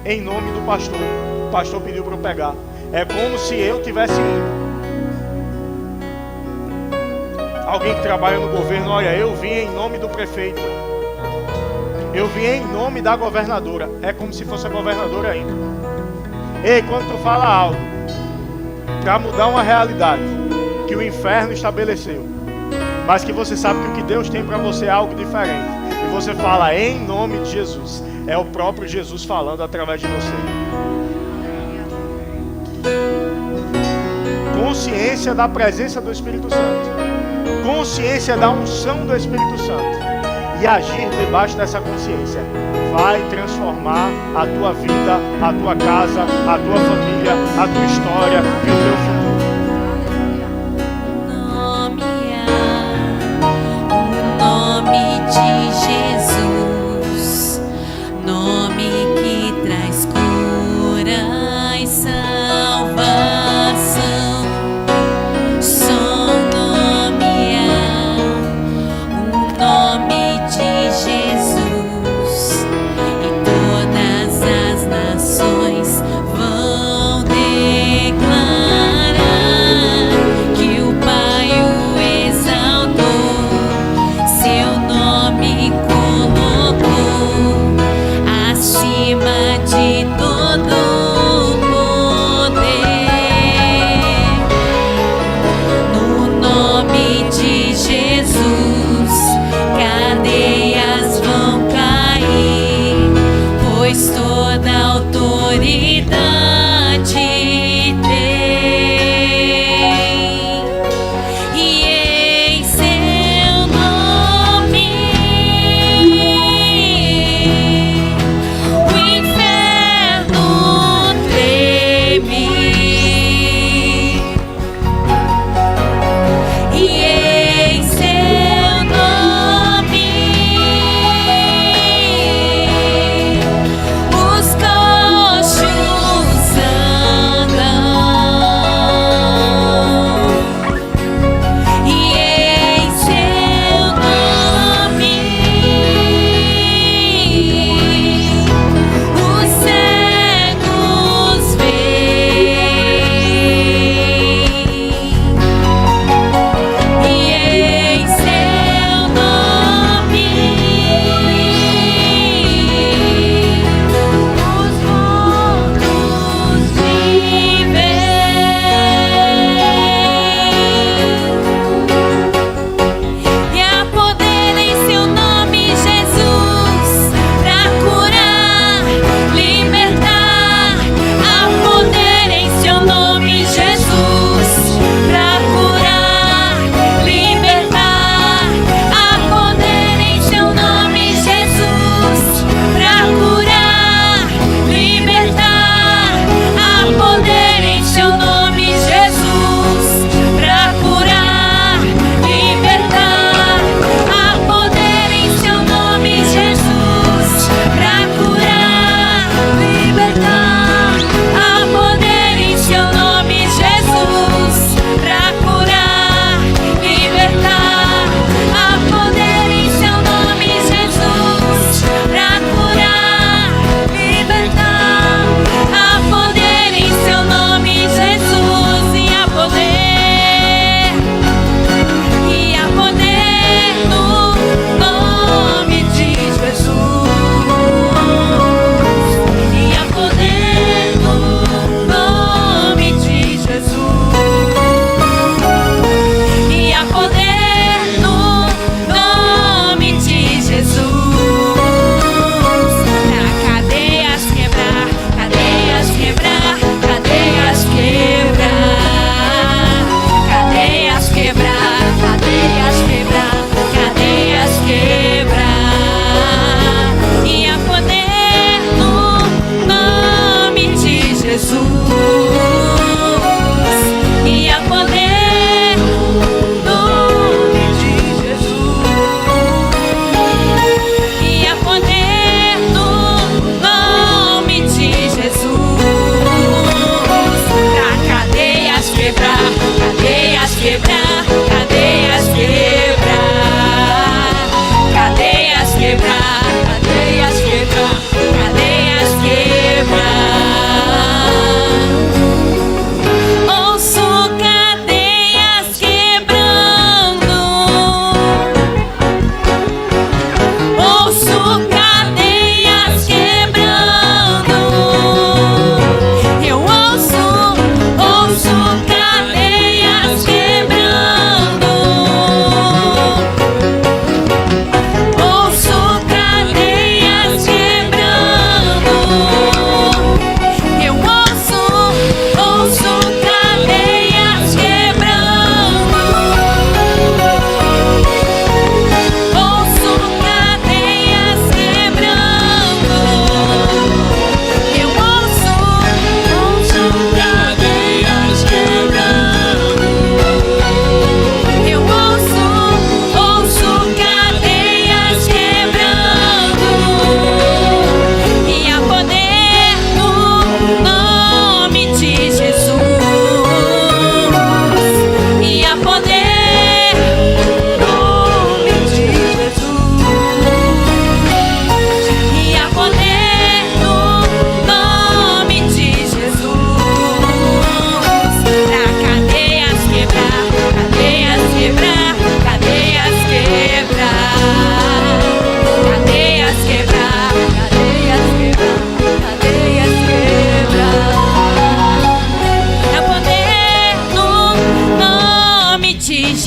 em nome do pastor. O pastor pediu para eu pegar. É como se eu tivesse indo. Alguém que trabalha no governo, olha, eu vim em nome do prefeito. Eu vim em nome da governadora. É como se fosse a governadora ainda. Ei, quando tu fala algo para mudar uma realidade que o inferno estabeleceu, mas que você sabe que o que Deus tem para você é algo diferente, e você fala em nome de Jesus, é o próprio Jesus falando através de você. Consciência da presença do Espírito Santo, consciência da unção do Espírito Santo, e agir debaixo dessa consciência vai transformar a tua vida, a tua casa, a tua família, a tua história e o teu futuro. Nome de Jesus, nome que traz cura e salvação. Só nome é o nome de Jesus, e todas as nações vão declarar que o Pai o exaltou. Seu nome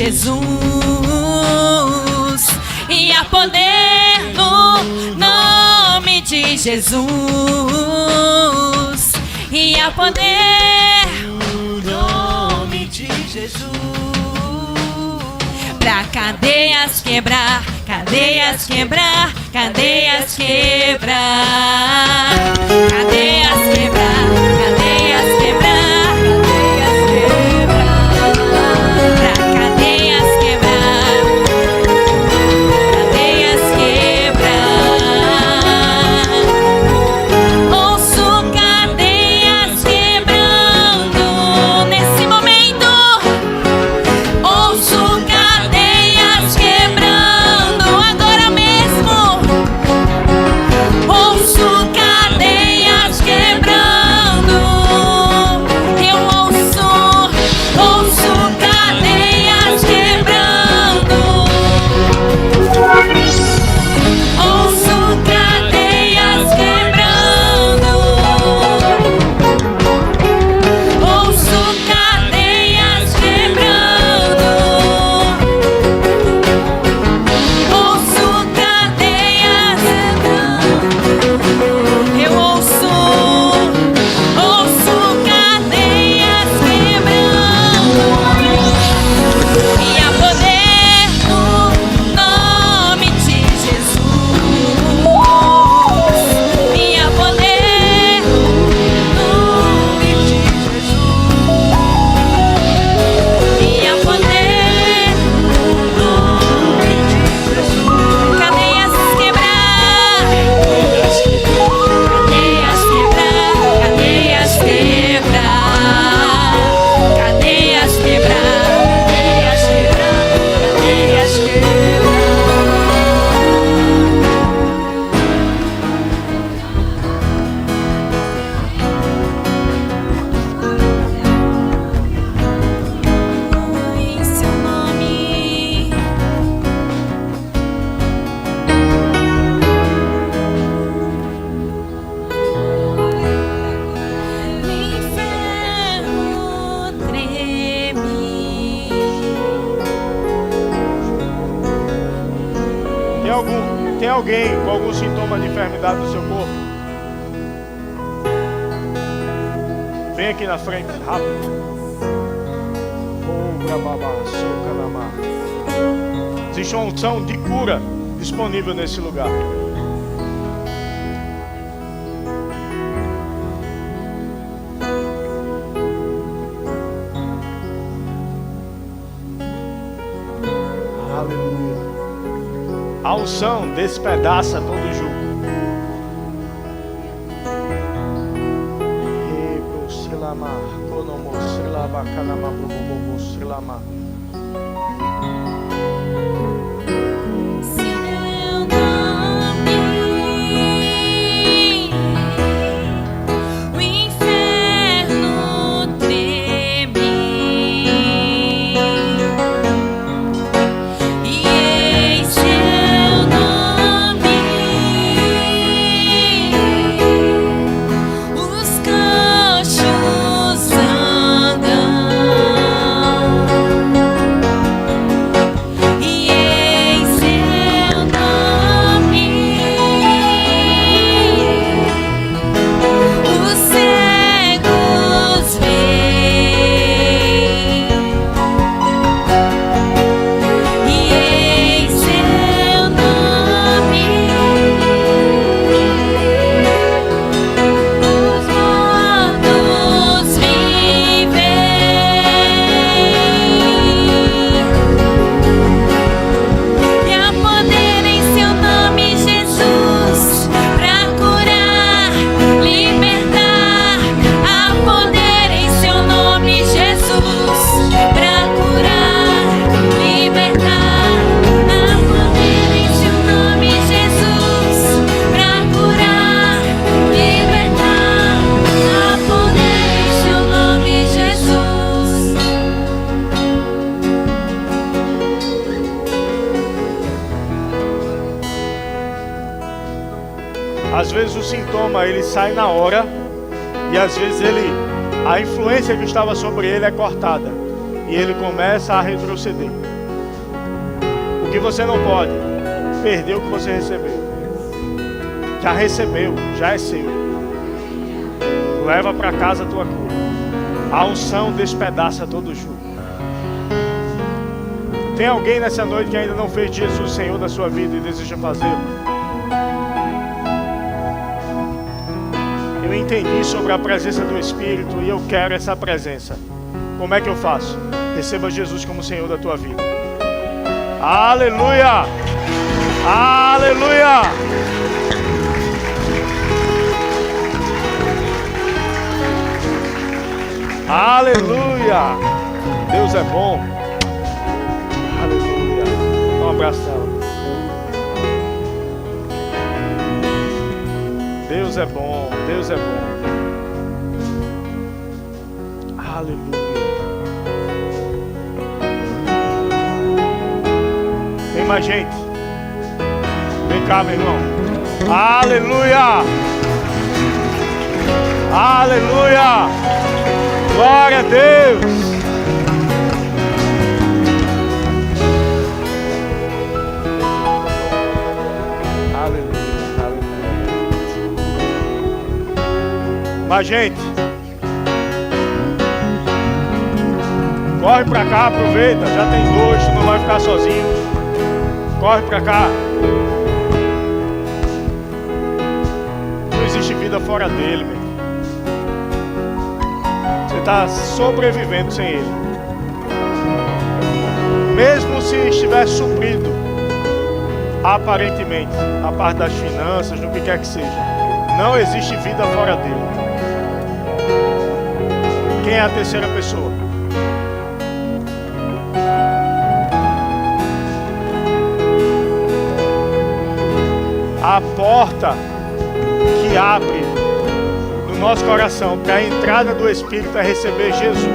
Jesus, e há poder no nome de Jesus, e há poder no nome de Jesus, pra cadeias quebrar, cadeias quebrar, cadeias quebrar, cadeias quebrar, cadeias quebrar, cadeias quebrar, pra cadeias quebrar, cadeias quebrar. Ouço cadeias quebrando nesse momento. Ouço cadeias quebrando agora mesmo. Ouço cadeias quebrando. Eu ouço cadeias quebrando. Ouço cadeias quebrando. Ouço cadeias quebrando. Ouço cadeias quebrando. Eu ouço cadeias quebrando. E há poder no nome de Jesus. E há poder no nome de Jesus. E há poder no nome de Jesus. Cadeias quebrar. Cadeias quebrar. Cadeias quebrar. Cadeias quebrar. Cadeias quebrar. Cadeias quebrar. Em seu nome. O inferno treme. Tem alguém com algum sintoma de enfermidade no seu corpo? Vem aqui na frente, rápido. Existe uma unção de cura disponível nesse lugar. Aleluia. A unção despedaça todo jugo. Seu nome, o inferno treme. E em seu nome, os coxos andam. E em seu nome, os cegos veem. E em seu nome, os mortos vivem. E há poder em seu nome, Jesus, pra curar, libertar. Há poder em seu nome, Jesus, pra curar, libertar. Há poder em seu nome, Jesus, pra curar, libertar. Há poder em seu nome, Jesus. Às vezes o sintoma ele sai na hora e às vezes a influência que estava sobre ele é cortada e ele começa a retroceder. O que você não pode perder o que você recebeu. Já recebeu, já é seu. Leva para casa a tua cura. A unção despedaça todo jugo. Tem alguém nessa noite que ainda não fez Jesus Senhor da sua vida e deseja fazê-lo? Eu entendi sobre a presença do Espírito e eu quero essa presença. Como é que eu faço? Receba Jesus como Senhor da tua vida. Aleluia! Aleluia! Aleluia! Deus é bom. Aleluia! Um abraço dela. Deus é bom. Deus é bom. Aleluia! Tem mais gente? Vem cá, meu irmão. Aleluia! Aleluia! Glória a Deus! Aleluia, aleluia. Mas, gente, corre pra cá, aproveita. Já tem dois, tu não vai ficar sozinho. Corre pra cá. Não existe vida fora dele, meu. Está sobrevivendo sem ele. Mesmo se estiver suprido aparentemente na parte das finanças, no que quer que seja, não existe vida fora dele. Quem é a terceira pessoa? A porta que abre nosso coração para a entrada do Espírito é receber Jesus.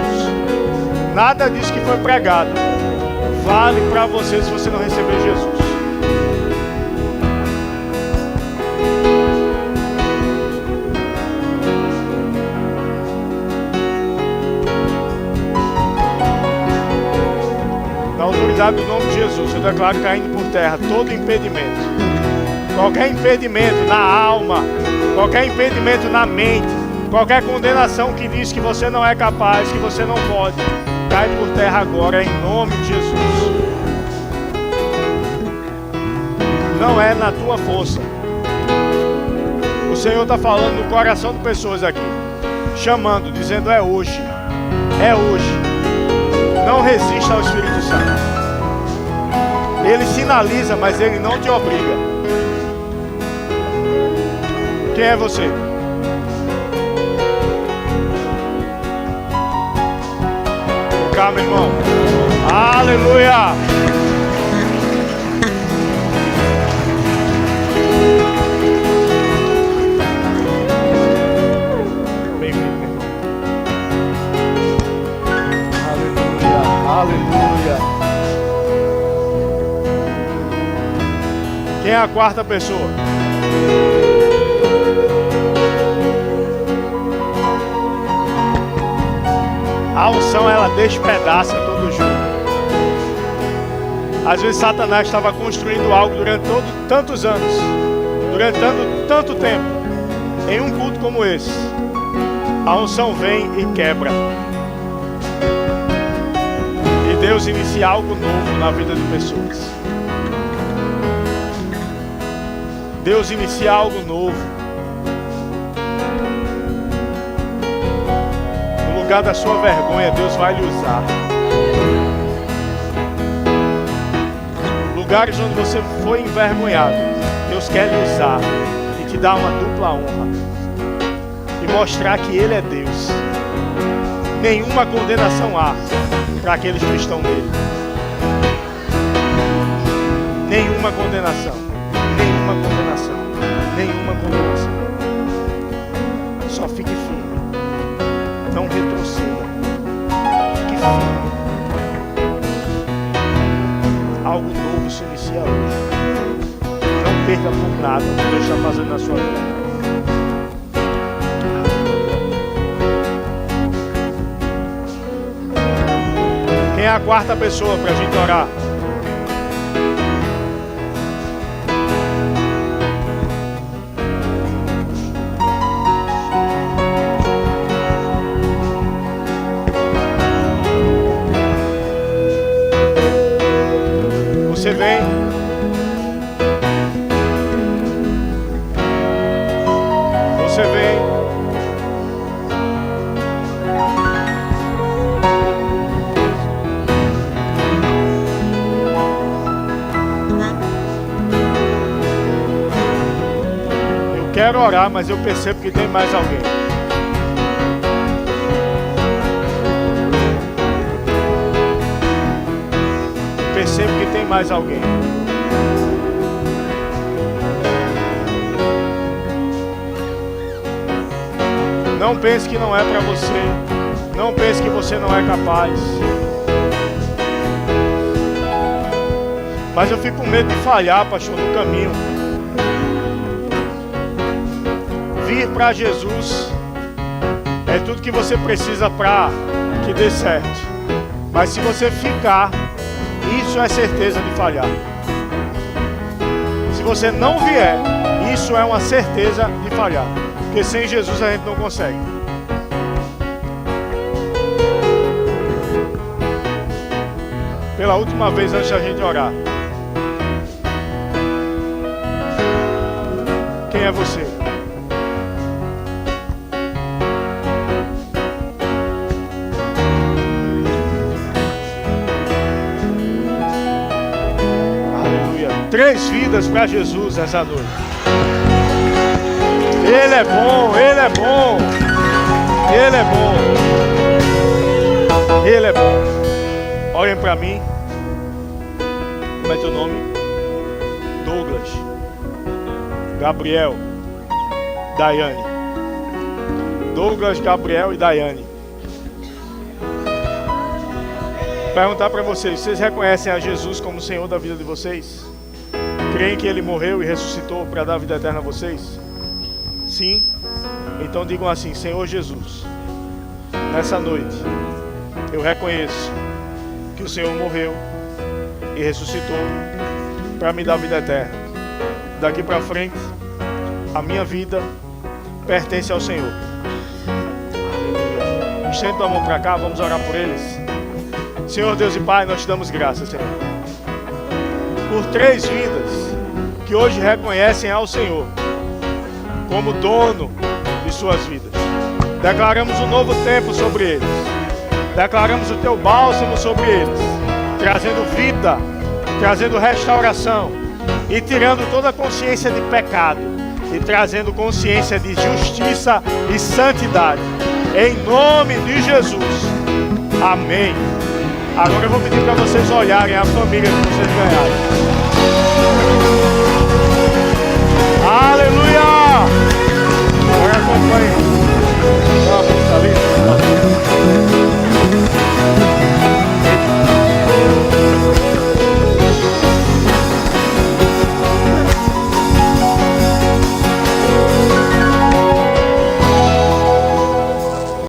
Nada disso que foi pregado vale para você se você não receber Jesus. Na autoridade do nome de Jesus, eu declaro caindo por terra todo impedimento. Qualquer impedimento na alma, qualquer impedimento na mente, qualquer condenação que diz que você não é capaz, que você não pode, cai por terra agora em nome de Jesus. Não é na tua força. O Senhor está falando no coração de pessoas aqui, chamando, dizendo é hoje, é hoje. Não resista ao Espírito Santo. Ele sinaliza, mas ele não te obriga. Quem é você? Vem cá, meu irmão. Aleluia! Bem-vindo, meu irmão. Aleluia! Aleluia! Quem é a quarta pessoa? A unção, ela despedaça todo jugo. Às vezes Satanás estava construindo algo durante tantos anos, durante tanto tempo, em um culto como esse. A unção vem e quebra. E Deus inicia algo novo na vida de pessoas. Deus inicia algo novo. No lugar da sua vergonha, Deus vai lhe usar. Lugares onde você foi envergonhado, Deus quer lhe usar e te dar uma dupla honra. E mostrar que Ele é Deus. Nenhuma condenação há para aqueles que estão nele. Nenhuma condenação. Nenhuma condenação. Nenhuma condenação. Só fique firme. Não retroceda. Fique firme. Algo novo se inicia hoje. Não perca por nada o que Deus está fazendo na sua vida. Quem é a quarta pessoa para a gente orar? quero orar, mas eu percebo que tem mais alguém. Percebo que tem mais alguém. Não pense que não é para você. Não pense que você não é capaz. Mas eu fico com medo de falhar, pastor, no caminho. Vir para Jesus é tudo que você precisa para que dê certo. Mas se você ficar, isso é certeza de falhar. Se você não vier, isso é uma certeza de falhar. Porque sem Jesus a gente não consegue. Pela última vez antes da gente orar. Quem é você? Aleluia. 3 vidas para Jesus essa noite. Ele é bom, Ele é bom. Ele é bom. Ele é bom. Olhem para mim. Como é teu nome? Douglas, Gabriel, Daiane. Douglas, Gabriel e Daiane. Perguntar para vocês, vocês reconhecem a Jesus como Senhor da vida de vocês? Creem que Ele morreu e ressuscitou para dar vida eterna a vocês? Sim? Então digam assim: Senhor Jesus, nessa noite eu reconheço que o Senhor morreu e ressuscitou para me dar vida eterna. Daqui para frente, a minha vida pertence ao Senhor. Estenda a mão para cá, vamos orar por eles. Senhor Deus e Pai, nós te damos graças, Senhor, por 3 vidas que hoje reconhecem ao Senhor como dono de suas vidas. Declaramos um novo tempo sobre eles. Declaramos o teu bálsamo sobre eles, trazendo vida, trazendo restauração e tirando toda a consciência de pecado e trazendo consciência de justiça e santidade. Em nome de Jesus. Amém. Agora eu vou pedir para vocês olharem a família que vocês ganharam. Aleluia! Agora acompanhem.